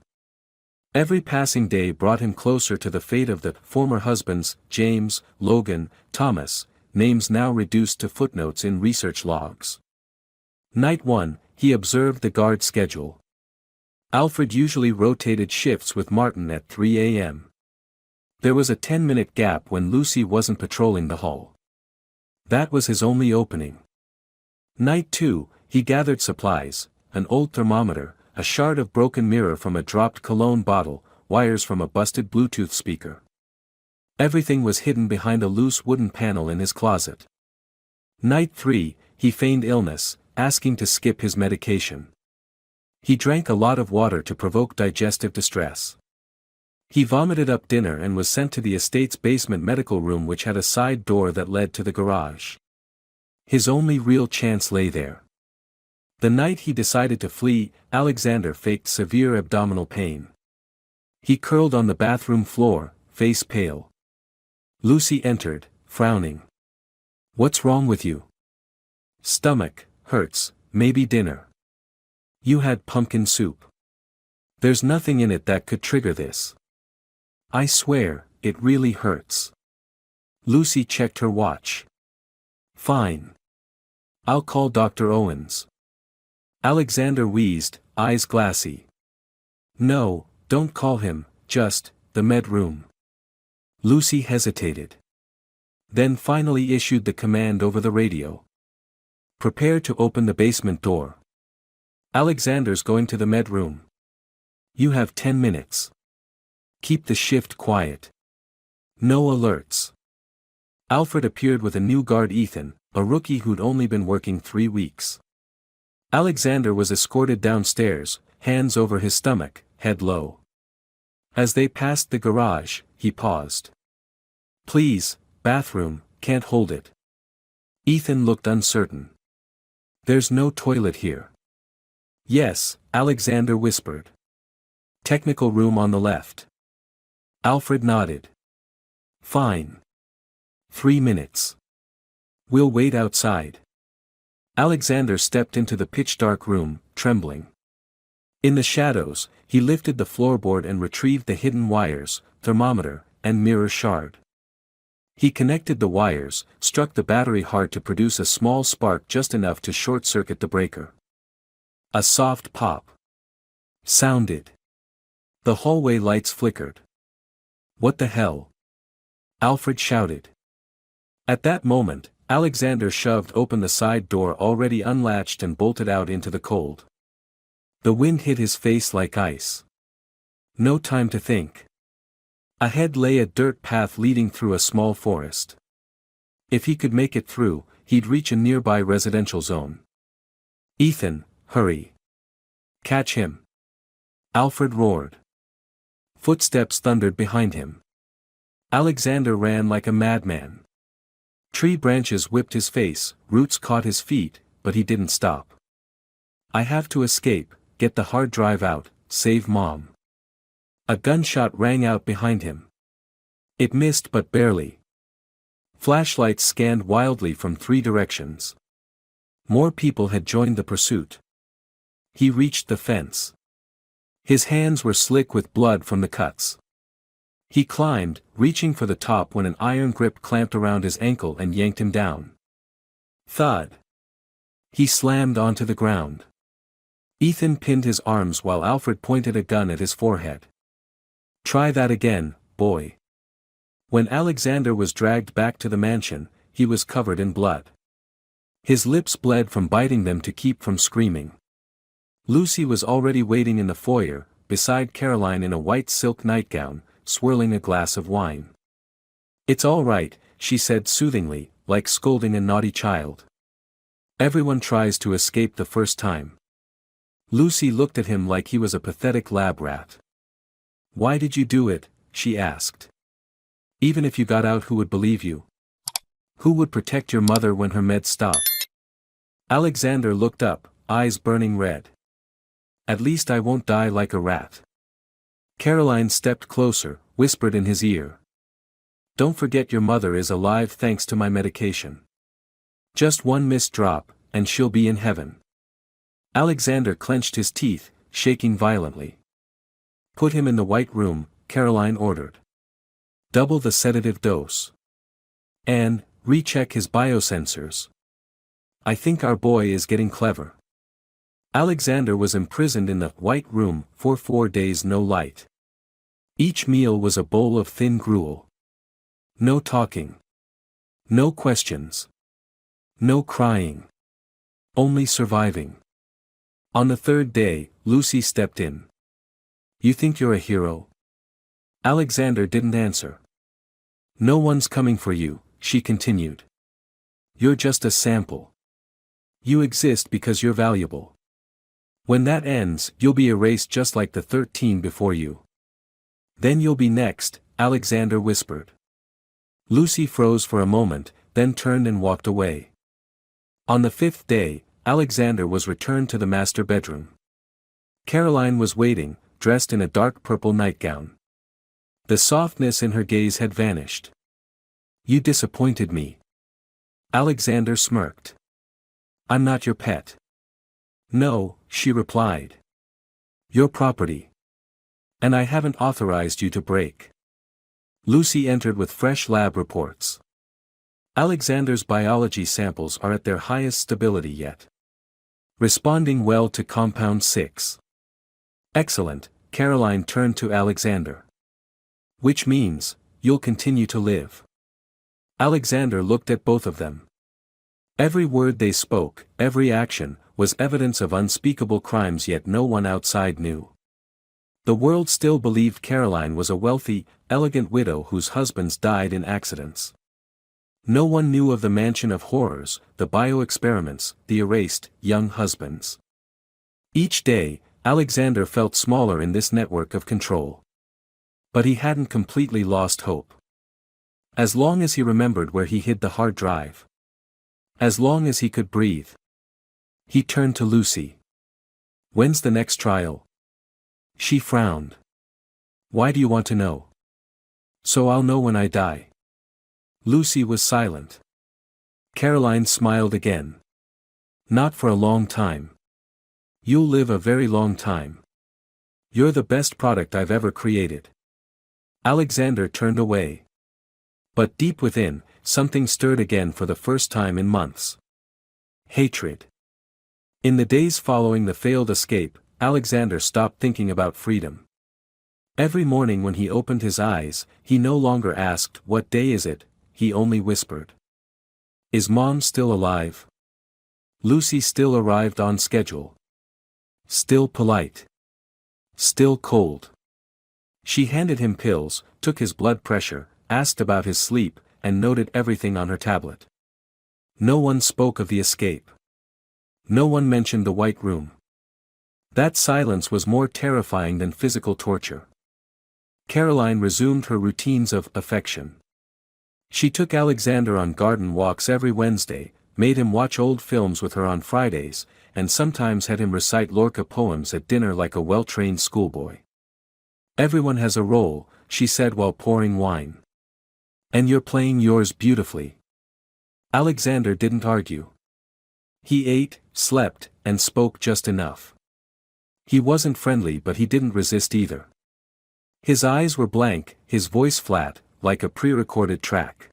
Every passing day brought him closer to the fate of the former husbands, James, Logan, Thomas, names now reduced to footnotes in research logs. Night 1, he observed the guard schedule. Alfred usually rotated shifts with Martin at 3 a.m. There was a 10-minute gap when Lucy wasn't patrolling the hall. That was his only opening. Night 2, he gathered supplies, an old thermometer, a shard of broken mirror from a dropped cologne bottle, wires from a busted Bluetooth speaker. Everything was hidden behind a loose wooden panel in his closet. Night 3, he feigned illness, asking to skip his medication. He drank a lot of water to provoke digestive distress. He vomited up dinner and was sent to the estate's basement medical room, which had a side door that led to the garage. His only real chance lay there. The night he decided to flee, Alexander faked severe abdominal pain. He curled on the bathroom floor, face pale. Lucy entered, frowning. "What's wrong with you?" "Stomach hurts, maybe dinner." "You had pumpkin soup. There's nothing in it that could trigger this." "I swear, it really hurts." Lucy checked her watch. "Fine. I'll call Dr. Owens." Alexander wheezed, eyes glassy. "No, don't call him, just, the med room." Lucy hesitated. Then finally issued the command over the radio. "Prepare to open the basement door. Alexander's going to the med room. You have 10 minutes. Keep the shift quiet. No alerts." Alfred appeared with a new guard, Ethan, a rookie who'd only been working 3 weeks. Alexander was escorted downstairs, hands over his stomach, head low. As they passed the garage, he paused. "Please, bathroom, can't hold it." Ethan looked uncertain. "There's no toilet here." "Yes," Alexander whispered. "Technical room on the left." Alfred nodded. "Fine. 3 minutes. We'll wait outside." Alexander stepped into the pitch-dark room, trembling. In the shadows, he lifted the floorboard and retrieved the hidden wires, thermometer, and mirror shard. He connected the wires, struck the battery hard to produce a small spark just enough to short-circuit the breaker. A soft pop sounded. The hallway lights flickered. "What the hell?" Alfred shouted. At that moment, Alexander shoved open the side door, already unlatched, and bolted out into the cold. The wind hit his face like ice. No time to think. Ahead lay a dirt path leading through a small forest. If he could make it through, he'd reach a nearby residential zone. "Ethan, hurry. Catch him." Alfred roared. Footsteps thundered behind him. Alexander ran like a madman. Tree branches whipped his face, roots caught his feet, but he didn't stop. I have to escape, get the hard drive out, save Mom. A gunshot rang out behind him. It missed but barely. Flashlights scanned wildly from 3 directions. More people had joined the pursuit. He reached the fence. His hands were slick with blood from the cuts. He climbed, reaching for the top when an iron grip clamped around his ankle and yanked him down. Thud. He slammed onto the ground. Ethan pinned his arms while Alfred pointed a gun at his forehead. Try that again, boy. When Alexander was dragged back to the mansion, he was covered in blood. His lips bled from biting them to keep from screaming. Lucy was already waiting in the foyer, beside Caroline in a white silk nightgown, swirling a glass of wine. It's all right, she said soothingly, like scolding a naughty child. Everyone tries to escape the first time. Lucy looked at him like he was a pathetic lab rat. Why did you do it? She asked. Even if you got out, who would believe you? Who would protect your mother when her meds stop? Alexander looked up, eyes burning red. At least I won't die like a rat. Caroline stepped closer, whispered in his ear. Don't forget your mother is alive thanks to my medication. Just one missed drop, and she'll be in heaven. Alexander clenched his teeth, shaking violently. Put him in the white room, Caroline ordered. Double the sedative dose. And, recheck his biosensors. I think our boy is getting clever. Alexander was imprisoned in the white room for 4 days, no light. Each meal was a bowl of thin gruel. No talking. No questions. No crying. Only surviving. On the 3rd day, Lucy stepped in. You think you're a hero? Alexander didn't answer. No one's coming for you, she continued. You're just a sample. You exist because you're valuable. When that ends, you'll be erased just like the 13 before you. Then you'll be next, Alexander whispered. Lucy froze for a moment, then turned and walked away. On the 5th day, Alexander was returned to the master bedroom. Caroline was waiting, dressed in a dark purple nightgown. The softness in her gaze had vanished. You disappointed me. Alexander smirked. I'm not your pet. No, she replied. Your property. And I haven't authorized you to break. Lucy entered with fresh lab reports. Alexander's biology samples are at their highest stability yet. Responding well to compound 6. Excellent, Caroline turned to Alexander. Which means, you'll continue to live. Alexander looked at both of them. Every word they spoke, every action, was evidence of unspeakable crimes, yet no one outside knew. The world still believed Caroline was a wealthy, elegant widow whose husbands died in accidents. No one knew of the mansion of horrors, the bio-experiments, the erased, young husbands. Each day, Alexander felt smaller in this network of control. But he hadn't completely lost hope. As long as he remembered where he hid the hard drive. As long as he could breathe. He turned to Lucy. When's the next trial? She frowned. Why do you want to know? So I'll know when I die. Lucy was silent. Caroline smiled again. Not for a long time. You'll live a very long time. You're the best product I've ever created. Alexander turned away. But deep within, something stirred again for the first time in months. Hatred. In the days following the failed escape, Alexander stopped thinking about freedom. Every morning when he opened his eyes, he no longer asked, "What day is it?" He only whispered. "Is Mom still alive?" Lucy still arrived on schedule. Still polite. Still cold. She handed him pills, took his blood pressure, asked about his sleep, and noted everything on her tablet. No one spoke of the escape. No one mentioned the white room. That silence was more terrifying than physical torture. Caroline resumed her routines of affection. She took Alexander on garden walks every Wednesday, made him watch old films with her on Fridays, and sometimes had him recite Lorca poems at dinner like a well-trained schoolboy. "Everyone has a role," she said while pouring wine. "And you're playing yours beautifully." Alexander didn't argue. He ate, slept, and spoke just enough. He wasn't friendly, but he didn't resist either. His eyes were blank, his voice flat, like a pre-recorded track.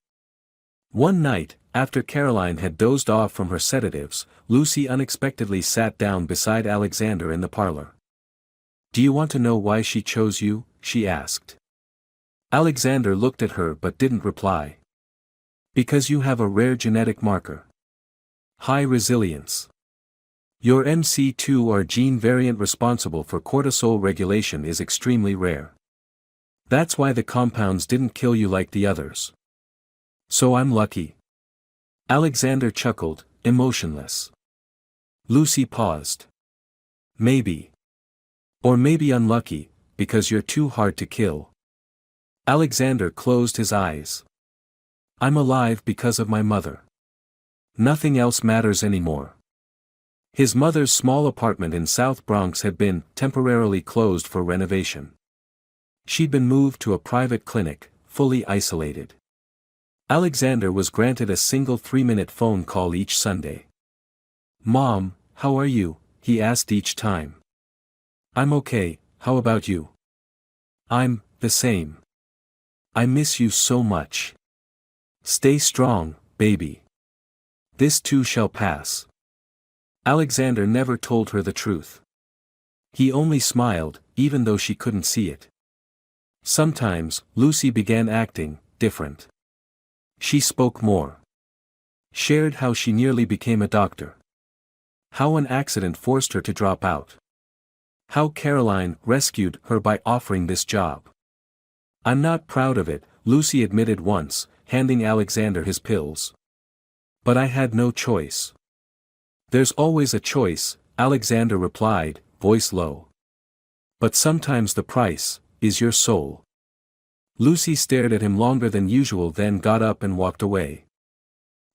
One night, after Caroline had dozed off from her sedatives, Lucy unexpectedly sat down beside Alexander in the parlor. "Do you want to know why she chose you?" she asked. Alexander looked at her but didn't reply. "Because you have a rare genetic marker. High resilience. Your MC2R gene variant responsible for cortisol regulation is extremely rare. That's why the compounds didn't kill you like the others. So I'm lucky." Alexander chuckled, emotionless. Lucy paused. "Maybe. Or maybe unlucky, because you're too hard to kill." Alexander closed his eyes. "I'm alive because of my mother. Nothing else matters anymore." His mother's small apartment in South Bronx had been temporarily closed for renovation. She'd been moved to a private clinic, fully isolated. Alexander was granted a single 3-minute phone call each Sunday. "Mom, how are you?" he asked each time. "I'm okay, how about you?" "I'm the same. I miss you so much. Stay strong, baby. This too shall pass." Alexander never told her the truth. He only smiled, even though she couldn't see it. Sometimes, Lucy began acting different. She spoke more. Shared how she nearly became a doctor. How an accident forced her to drop out. How Caroline rescued her by offering this job. "I'm not proud of it," Lucy admitted once, handing Alexander his pills. "But I had no choice." "There's always a choice," Alexander replied, voice low. "But sometimes the price is your soul." Lucy stared at him longer than usual, then got up and walked away.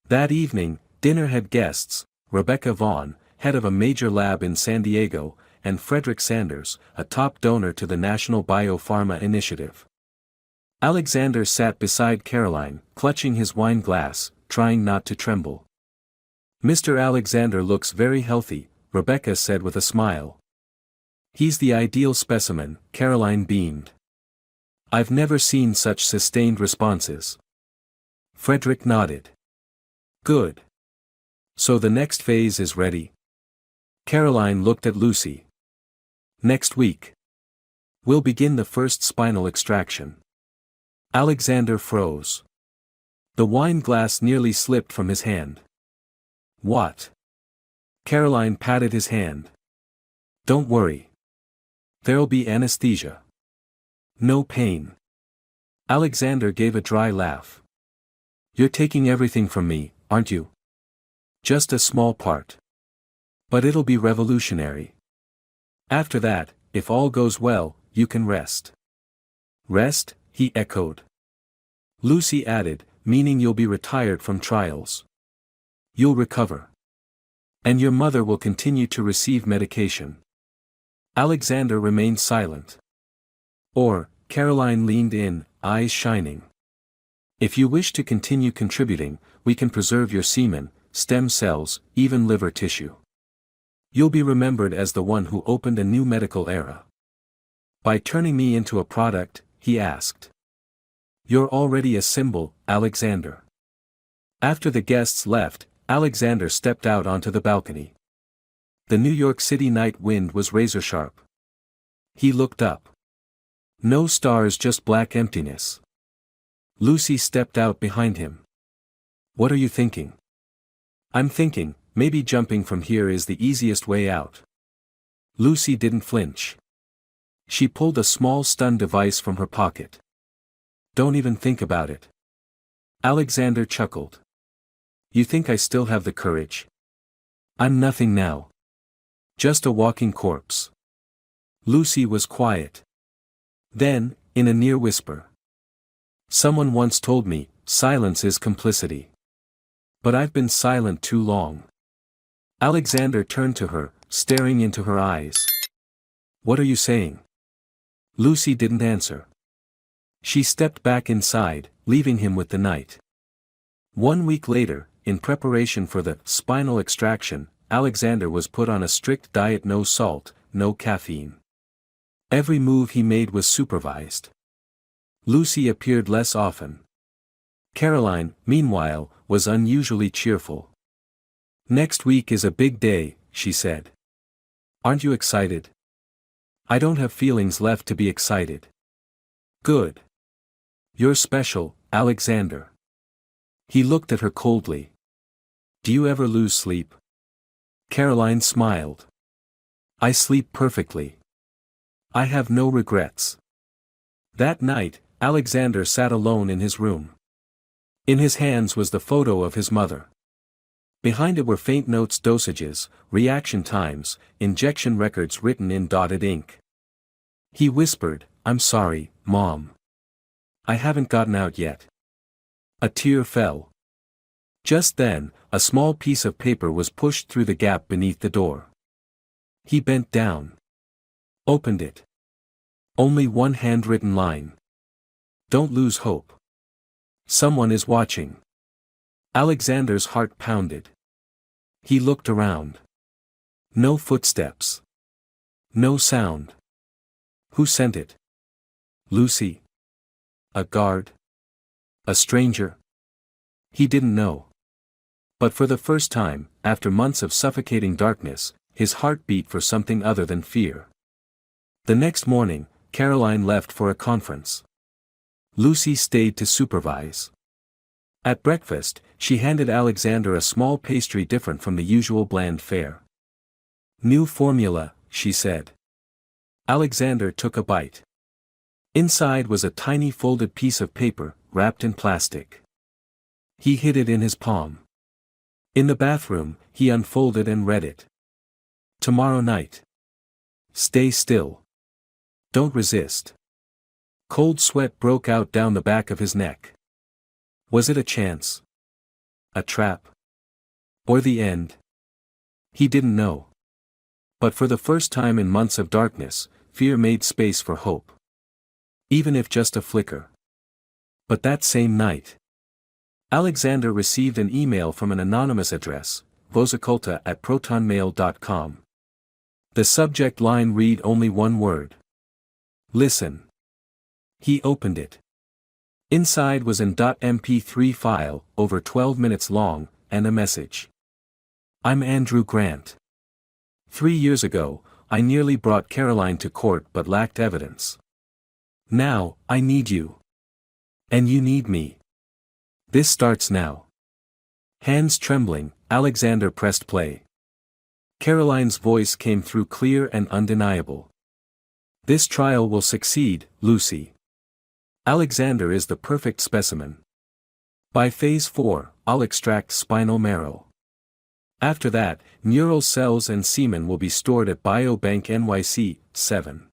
That evening, dinner had guests: Rebecca Vaughn, head of a major lab in San Diego, and Frederick Sanders, a top donor to the National Biopharma Initiative. Alexander sat beside Caroline, clutching his wine glass, trying not to tremble. "Mr. Alexander looks very healthy," Rebecca said with a smile. "He's the ideal specimen," Caroline beamed. "I've never seen such sustained responses." Frederick nodded. "Good. So the next phase is ready?" Caroline looked at Lucy. "Next week. We'll begin the first spinal extraction." Alexander froze. The wine glass nearly slipped from his hand. "What?" Caroline patted his hand. "Don't worry. There'll be anesthesia. No pain." Alexander gave a dry laugh. "You're taking everything from me, aren't you?" "Just a small part. But it'll be revolutionary. After that, if all goes well, you can rest." "Rest?" he echoed. Lucy added, "Meaning you'll be retired from trials. You'll recover. And your mother will continue to receive medication." Alexander remained silent. "Or," Caroline leaned in, eyes shining. "If you wish to continue contributing, we can preserve your semen, stem cells, even liver tissue. You'll be remembered as the one who opened a new medical era." "By turning me into a product?" he asked. "You're already a symbol, Alexander." After the guests left, Alexander stepped out onto the balcony. The New York City night wind was razor-sharp. He looked up. No stars, just black emptiness. Lucy stepped out behind him. "What are you thinking?" "I'm thinking, maybe jumping from here is the easiest way out." Lucy didn't flinch. She pulled a small stun device from her pocket. "Don't even think about it." Alexander chuckled. "You think I still have the courage? I'm nothing now. Just a walking corpse." Lucy was quiet. Then, in a near whisper, "Someone once told me, silence is complicity. But I've been silent too long. Alexander turned to her, staring into her eyes. "What are you saying?" Lucy didn't answer. She stepped back inside, leaving him with the night. 1 week later, in preparation for the spinal extraction, Alexander was put on a strict diet: no salt, no caffeine. Every move he made was supervised. Lucy appeared less often. Caroline, meanwhile, was unusually cheerful. "Next week is a big day," she said. "Aren't you excited?" "I don't have feelings left to be excited." "Good. You're special, Alexander." He looked at her coldly. "Do you ever lose sleep?" Caroline smiled. "I sleep perfectly. I have no regrets." That night, Alexander sat alone in his room. In his hands was the photo of his mother. Behind it were faint notes: dosages, reaction times, injection records written in dotted ink. He whispered, "I'm sorry, Mom. I haven't gotten out yet." A tear fell. Just then, a small piece of paper was pushed through the gap beneath the door. He bent down. Opened it. Only one handwritten line. "Don't lose hope. Someone is watching." Alexander's heart pounded. He looked around. No footsteps. No sound. Who sent it? Lucy? A guard? A stranger? He didn't know. But for the first time, after months of suffocating darkness, his heart beat for something other than fear. The next morning, Caroline left for a conference. Lucy stayed to supervise. At breakfast, she handed Alexander a small pastry different from the usual bland fare. "New formula," she said. Alexander took a bite. Inside was a tiny folded piece of paper, wrapped in plastic. He hid it in his palm. In the bathroom, he unfolded and read it. "Tomorrow night. Stay still. Don't resist." Cold sweat broke out down the back of his neck. Was it a chance? A trap? Or the end? He didn't know. But for the first time in months of darkness, fear made space for hope. Even if just a flicker. But that same night, Alexander received an email from an anonymous address, vozaculta@protonmail.com. The subject line read only one word. "Listen." He opened it. Inside was an .mp3 file, over 12 minutes long, and a message. "I'm Andrew Grant. 3 years ago, I nearly brought Caroline to court but lacked evidence. Now, I need you. And you need me. This starts now." Hands trembling, Alexander pressed play. Caroline's voice came through clear and undeniable. "This trial will succeed, Lucy. Alexander is the perfect specimen. By phase 4, I'll extract spinal marrow. After that, neural cells and semen will be stored at Biobank NYC, 7.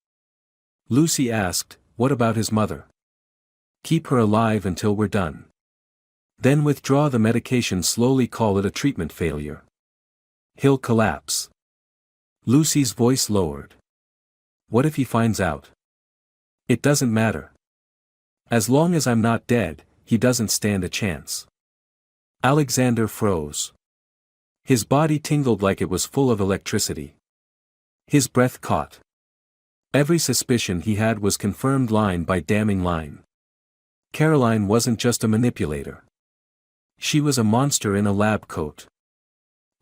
Lucy asked, "What about his mother?" "Keep her alive until we're done. Then withdraw the medication, slowly, call it a treatment failure. He'll collapse." Lucy's voice lowered. "What if he finds out?" "It doesn't matter. As long as I'm not dead, he doesn't stand a chance." Alexander froze. His body tingled like it was full of electricity. His breath caught. Every suspicion he had was confirmed line by damning line. Caroline wasn't just a manipulator. She was a monster in a lab coat.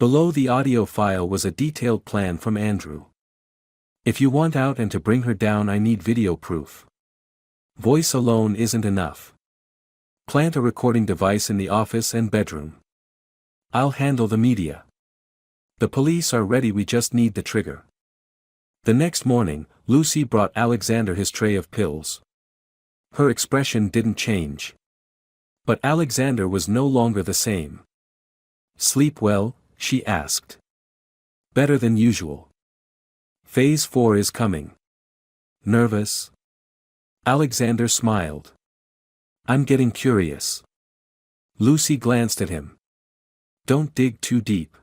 Below the audio file was a detailed plan from Andrew. "If you want out and to bring her down, I need video proof. Voice alone isn't enough. Plant a recording device in the office and bedroom. I'll handle the media. The police are ready, we just need the trigger." The next morning, Lucy brought Alexander his tray of pills. Her expression didn't change. But Alexander was no longer the same. "Sleep well?" she asked. "Better than usual. Phase 4 is coming. Nervous?" Alexander smiled. "I'm getting curious." Lucy glanced at him. "Don't dig too deep.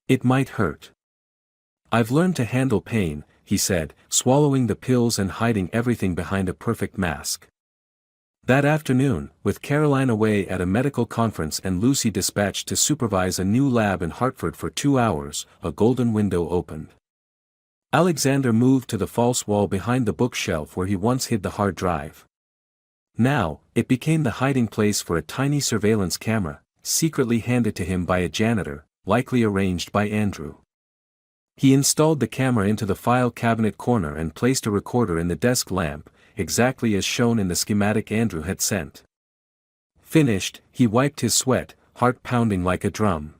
It might hurt. I've learned to handle pain, he said, swallowing the pills and hiding everything behind a perfect mask. That afternoon, with Caroline away at a medical conference and Lucy dispatched to supervise a new lab in Hartford for 2 hours, a golden window opened. Alexander moved to the false wall behind the bookshelf where he once hid the hard drive. Now, it became the hiding place for a tiny surveillance camera, secretly handed to him by a janitor, likely arranged by Andrew. He installed the camera into the file cabinet corner and placed a recorder in the desk lamp, exactly as shown in the schematic Andrew had sent. Finished, he wiped his sweat, heart pounding like a drum.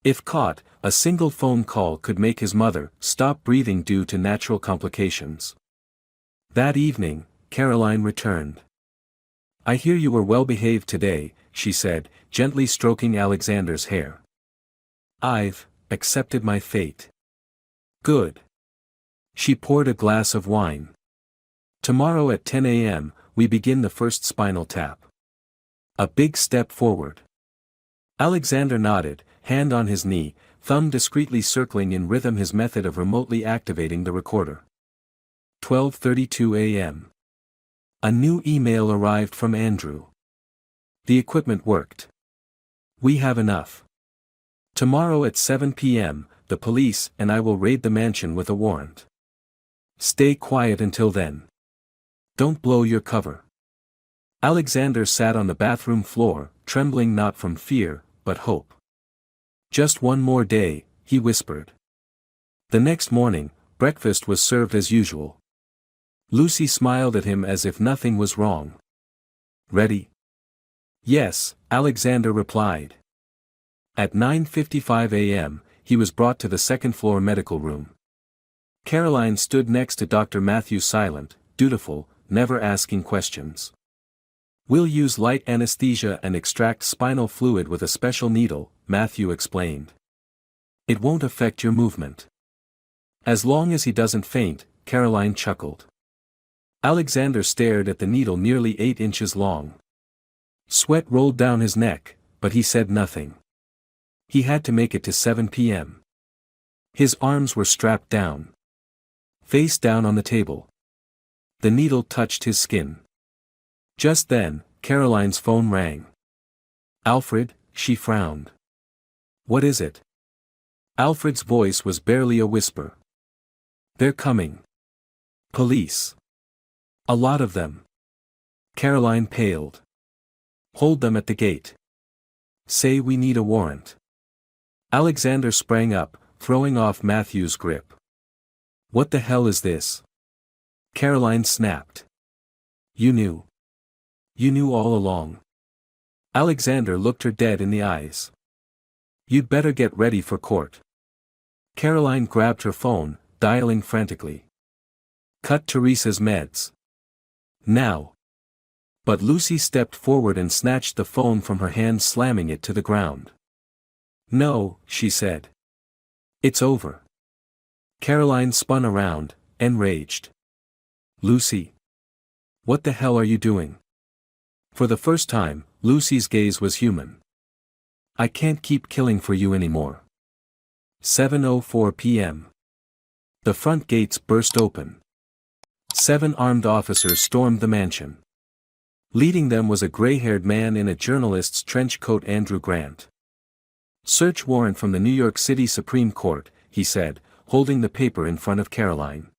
If caught, a single phone call could make his mother stop breathing due to natural complications. That evening, Caroline returned. "I hear you were well behaved today," she said, gently stroking Alexander's hair. "I've accepted my fate." "Good." She poured a glass of wine. "Tomorrow at 10 a.m., we begin the first spinal tap." A big step forward. Alexander nodded, hand on his knee, thumb discreetly circling in rhythm his method of remotely activating the recorder. 12:32 a.m. A new email arrived from Andrew. "The equipment worked. We have enough. Tomorrow at 7 p.m., the police and I will raid the mansion with a warrant. Stay quiet until then. Don't blow your cover." Alexander sat on the bathroom floor, trembling not from fear, but hope. "Just one more day," he whispered. The next morning, breakfast was served as usual. Lucy smiled at him as if nothing was wrong. "Ready?" "Yes," Alexander replied. At 9:55 a.m., he was brought to the second-floor medical room. Caroline stood next to Dr. Matthew, silent, dutiful, never asking questions. "We'll use light anesthesia and extract spinal fluid with a special needle," Matthew explained. "It won't affect your movement. As long as he doesn't faint," Caroline chuckled. Alexander stared at the needle nearly 8 inches long. Sweat rolled down his neck, but he said nothing. He had to make it to 7 p.m. His arms were strapped down. Face down on the table. The needle touched his skin. Just then, Caroline's phone rang. "Alfred," she frowned. "What is it?" Alfred's voice was barely a whisper. "They're coming. Police. A lot of them." Caroline paled. "Hold them at the gate. Say we need a warrant." Alexander sprang up, throwing off Matthew's grip. "What the hell is this?" Caroline snapped. "You knew. You knew all along." Alexander looked her dead in the eyes. "You'd better get ready for court." Caroline grabbed her phone, dialing frantically. "Cut Teresa's meds. Now." But Lucy stepped forward and snatched the phone from her hand, slamming it to the ground. "No," she said. "It's over." Caroline spun around, enraged. "Lucy. What the hell are you doing?" For the first time, Lucy's gaze was human. "I can't keep killing for you anymore." 7:04 p.m. The front gates burst open. 7 armed officers stormed the mansion. Leading them was a gray-haired man in a journalist's trench coat, Andrew Grant. "Search warrant from the New York City Supreme Court," he said, holding the paper in front of Caroline.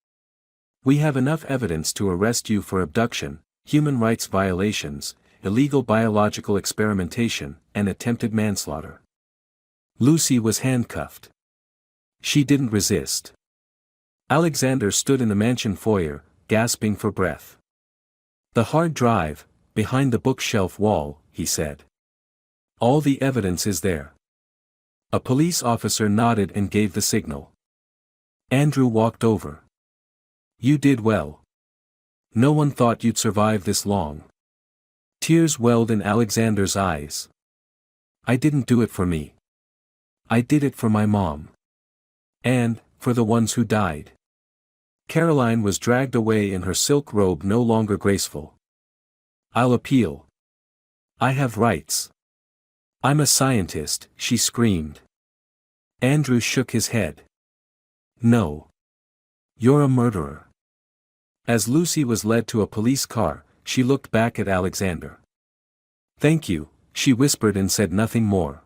"We have enough evidence to arrest you for abduction, human rights violations, illegal biological experimentation, and attempted manslaughter." Lucy was handcuffed. She didn't resist. Alexander stood in the mansion foyer, gasping for breath. "The hard drive, behind the bookshelf wall," he said. "All the evidence is there." A police officer nodded and gave the signal. Andrew walked over. "You did well. No one thought you'd survive this long." Tears welled in Alexander's eyes. "I didn't do it for me. I did it for my mom. And, for the ones who died." Caroline was dragged away in her silk robe, no longer graceful. "I'll appeal. I have rights. I'm a scientist," she screamed. Andrew shook his head. No. You're a murderer. As Lucy was led to a police car, she looked back at Alexander. Thank you, she whispered and said nothing more.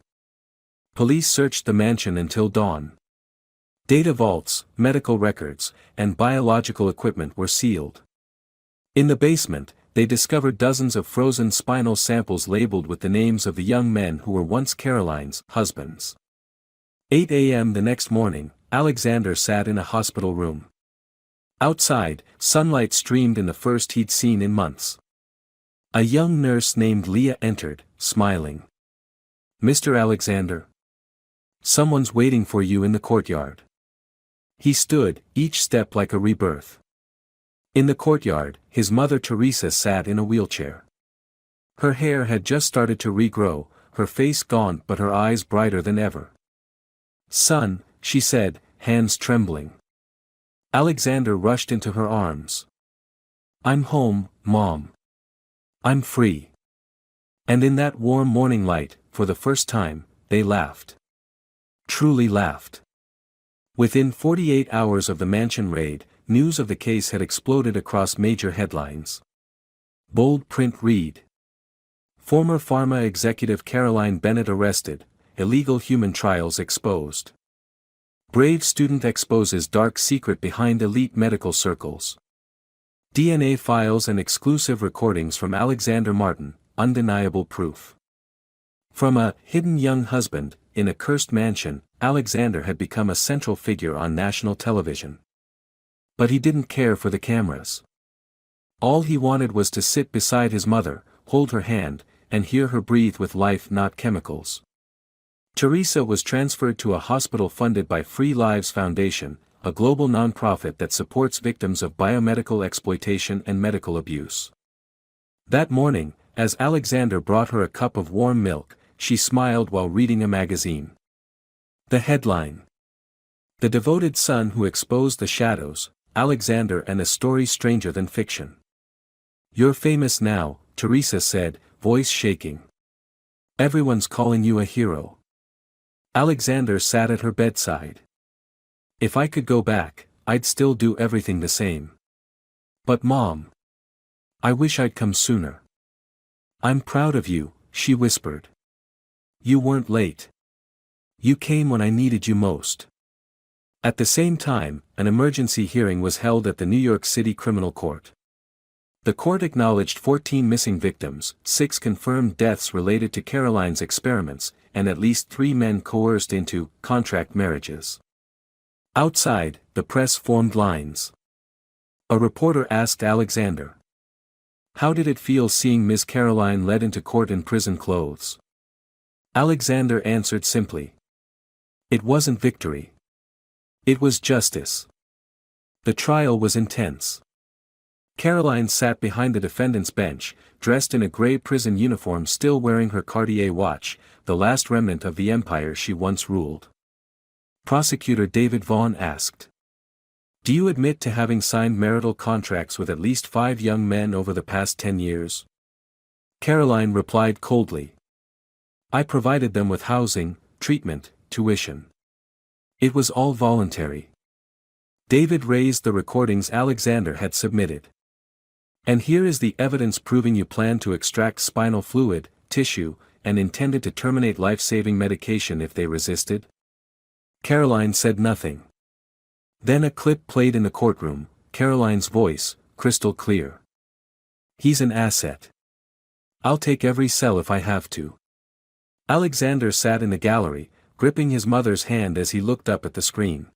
Police searched the mansion until dawn. Data vaults, medical records, and biological equipment were sealed. In the basement, they discovered dozens of frozen spinal samples labeled with the names of the young men who were once Caroline's husbands. 8 a.m. the next morning, Alexander sat in a hospital room. Outside, sunlight streamed in the first he'd seen in months. A young nurse named Leah entered, smiling. Mr. Alexander? Someone's waiting for you in the courtyard. He stood, each step like a rebirth. In the courtyard, his mother Teresa sat in a wheelchair. Her hair had just started to regrow, her face gaunt but her eyes brighter than ever. Son, she said, hands trembling. Alexander rushed into her arms. I'm home, Mom. I'm free. And in that warm morning light, for the first time, they laughed. Truly laughed. Within 48 hours of the mansion raid, news of the case had exploded across major headlines. Bold print read: Former pharma executive Caroline Bennett arrested, illegal human trials exposed. Brave student exposes dark secret behind elite medical circles. DNA files and exclusive recordings from Alexander Martin, undeniable proof. From a hidden young husband, in a cursed mansion, Alexander had become a central figure on national television. But he didn't care for the cameras. All he wanted was to sit beside his mother, hold her hand, and hear her breathe with life, not chemicals. Teresa was transferred to a hospital funded by Free Lives Foundation, a global nonprofit that supports victims of biomedical exploitation and medical abuse. That morning, as Alexander brought her a cup of warm milk, she smiled while reading a magazine. The headline: The devoted son who exposed the shadows, Alexander and a story stranger than fiction. You're famous now, Teresa said, voice shaking. Everyone's calling you a hero. Alexander sat at her bedside. If I could go back, I'd still do everything the same. But Mom, I wish I'd come sooner. I'm proud of you, she whispered. You weren't late. You came when I needed you most. At the same time, an emergency hearing was held at the New York City Criminal Court. The court acknowledged 14 missing victims, 6 confirmed deaths related to Caroline's experiments, and at least 3 men coerced into contract marriages. Outside, the press formed lines. A reporter asked Alexander, how did it feel seeing Miss Caroline led into court in prison clothes? Alexander answered simply. It wasn't victory. It was justice. The trial was intense. Caroline sat behind the defendant's bench, dressed in a gray prison uniform, still wearing her Cartier watch, the last remnant of the empire she once ruled. Prosecutor David Vaughn asked, do you admit to having signed marital contracts with at least 5 young men over the past 10 years? Caroline replied coldly. I provided them with housing, treatment, tuition. It was all voluntary. David raised the recordings Alexander had submitted. And here is the evidence proving you planned to extract spinal fluid, tissue, and intended to terminate life-saving medication if they resisted? Caroline said nothing. Then a clip played in the courtroom, Caroline's voice, crystal clear. He's an asset. I'll take every cell if I have to. Alexander sat in the gallery, gripping his mother's hand as he looked up at the screen.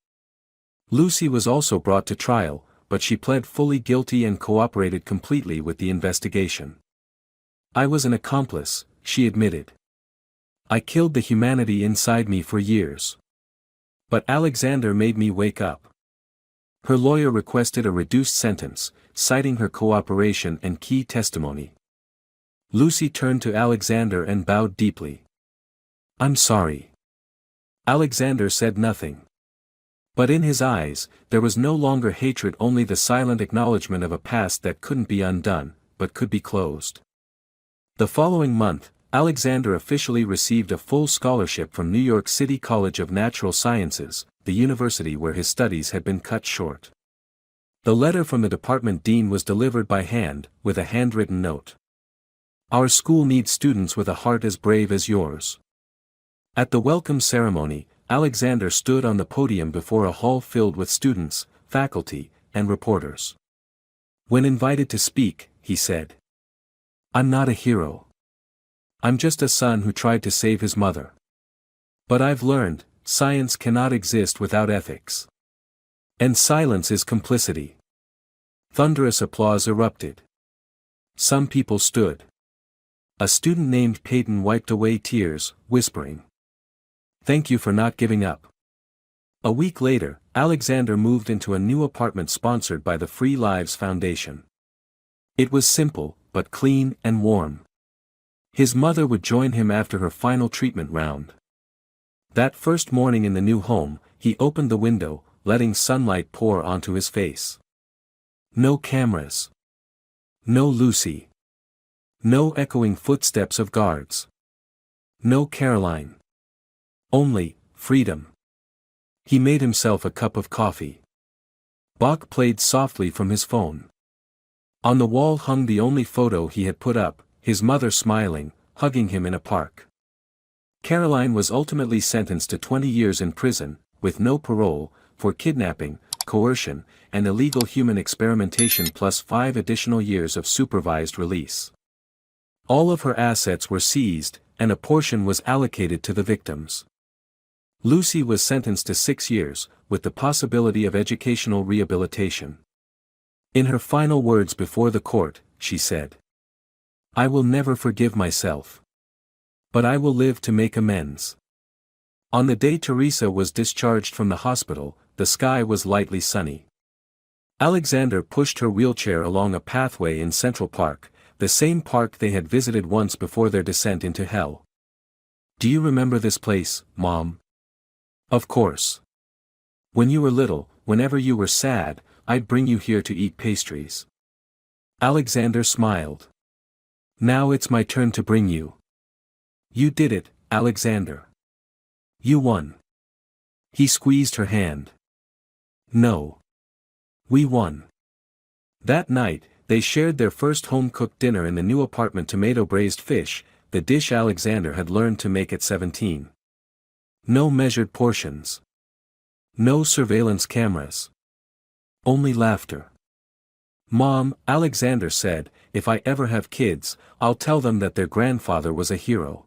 Lucy was also brought to trial, but she pled fully guilty and cooperated completely with the investigation. I was an accomplice, she admitted. I killed the humanity inside me for years. But Alexander made me wake up. Her lawyer requested a reduced sentence, citing her cooperation and key testimony. Lucy turned to Alexander and bowed deeply. I'm sorry. Alexander said nothing. But in his eyes, there was no longer hatred, only the silent acknowledgement of a past that couldn't be undone, but could be closed. The following month, Alexander officially received a full scholarship from New York City College of Natural Sciences, the university where his studies had been cut short. The letter from the department dean was delivered by hand, with a handwritten note. "Our school needs students with a heart as brave as yours." At the welcome ceremony, Alexander stood on the podium before a hall filled with students, faculty, and reporters. When invited to speak, he said, "I'm not a hero. I'm just a son who tried to save his mother. But I've learned, science cannot exist without ethics. And silence is complicity." Thunderous applause erupted. Some people stood. A student named Peyton wiped away tears, whispering, "Thank you for not giving up." A week later, Alexander moved into a new apartment sponsored by the Free Lives Foundation. It was simple, but clean and warm. His mother would join him after her final treatment round. That first morning in the new home, he opened the window, letting sunlight pour onto his face. No cameras. No Lucy. No echoing footsteps of guards. No Caroline. Only freedom. He made himself a cup of coffee. Bach played softly from his phone. On the wall hung the only photo he had put up, his mother smiling, hugging him in a park. Caroline was ultimately sentenced to 20 years in prison, with no parole, for kidnapping, coercion, and illegal human experimentation plus 5 additional years of supervised release. All of her assets were seized, and a portion was allocated to the victims. Lucy was sentenced to 6 years, with the possibility of educational rehabilitation. In her final words before the court, she said, "I will never forgive myself. But I will live to make amends." On the day Teresa was discharged from the hospital, the sky was lightly sunny. Alexander pushed her wheelchair along a pathway in Central Park, the same park they had visited once before their descent into hell. "Do you remember this place, Mom?" "Of course. When you were little, whenever you were sad, I'd bring you here to eat pastries." Alexander smiled. "Now it's my turn to bring you." "You did it, Alexander. You won." He squeezed her hand. "No. We won." That night, they shared their first home-cooked dinner in the new apartment, tomato braised fish, the dish Alexander had learned to make at 17. No measured portions. No surveillance cameras. Only laughter. "Mom," Alexander said, "if I ever have kids, I'll tell them that their grandfather was a hero."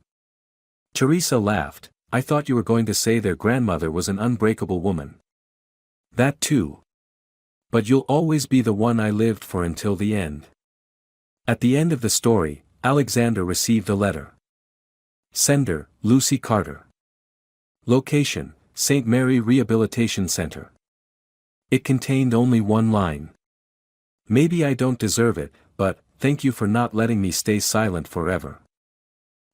Teresa laughed, "I thought you were going to say their grandmother was an unbreakable woman." "That too. But you'll always be the one I lived for until the end." At the end of the story, Alexander received a letter. Sender, Lucy Carter. Location, St. Mary Rehabilitation Center. It contained only one line. "Maybe I don't deserve it, but, thank you for not letting me stay silent forever."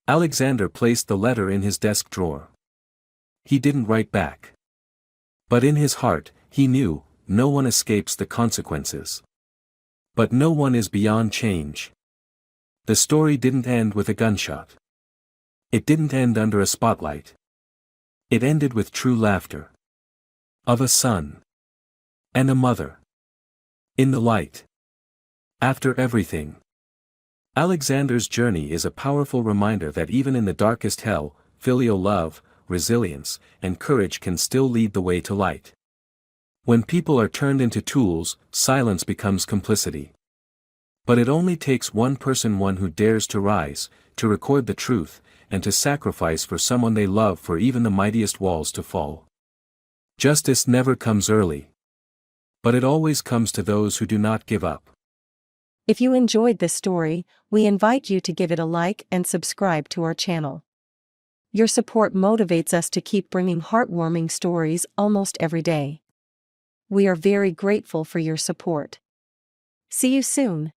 Alexander placed the letter in his desk drawer. He didn't write back. But in his heart, he knew, no one escapes the consequences. But no one is beyond change. The story didn't end with a gunshot. It didn't end under a spotlight. It ended with true laughter. Of a son. And a mother. In the light. After everything. Alexander's journey is a powerful reminder that even in the darkest hell, filial love, resilience, and courage can still lead the way to light. When people are turned into tools, silence becomes complicity. But it only takes one person, one who dares to rise, to record the truth, and to sacrifice for someone they love, for even the mightiest walls to fall. Justice never comes early. But it always comes to those who do not give up. If you enjoyed this story, we invite you to give it a like and subscribe to our channel. Your support motivates us to keep bringing heartwarming stories almost every day. We are very grateful for your support. See you soon.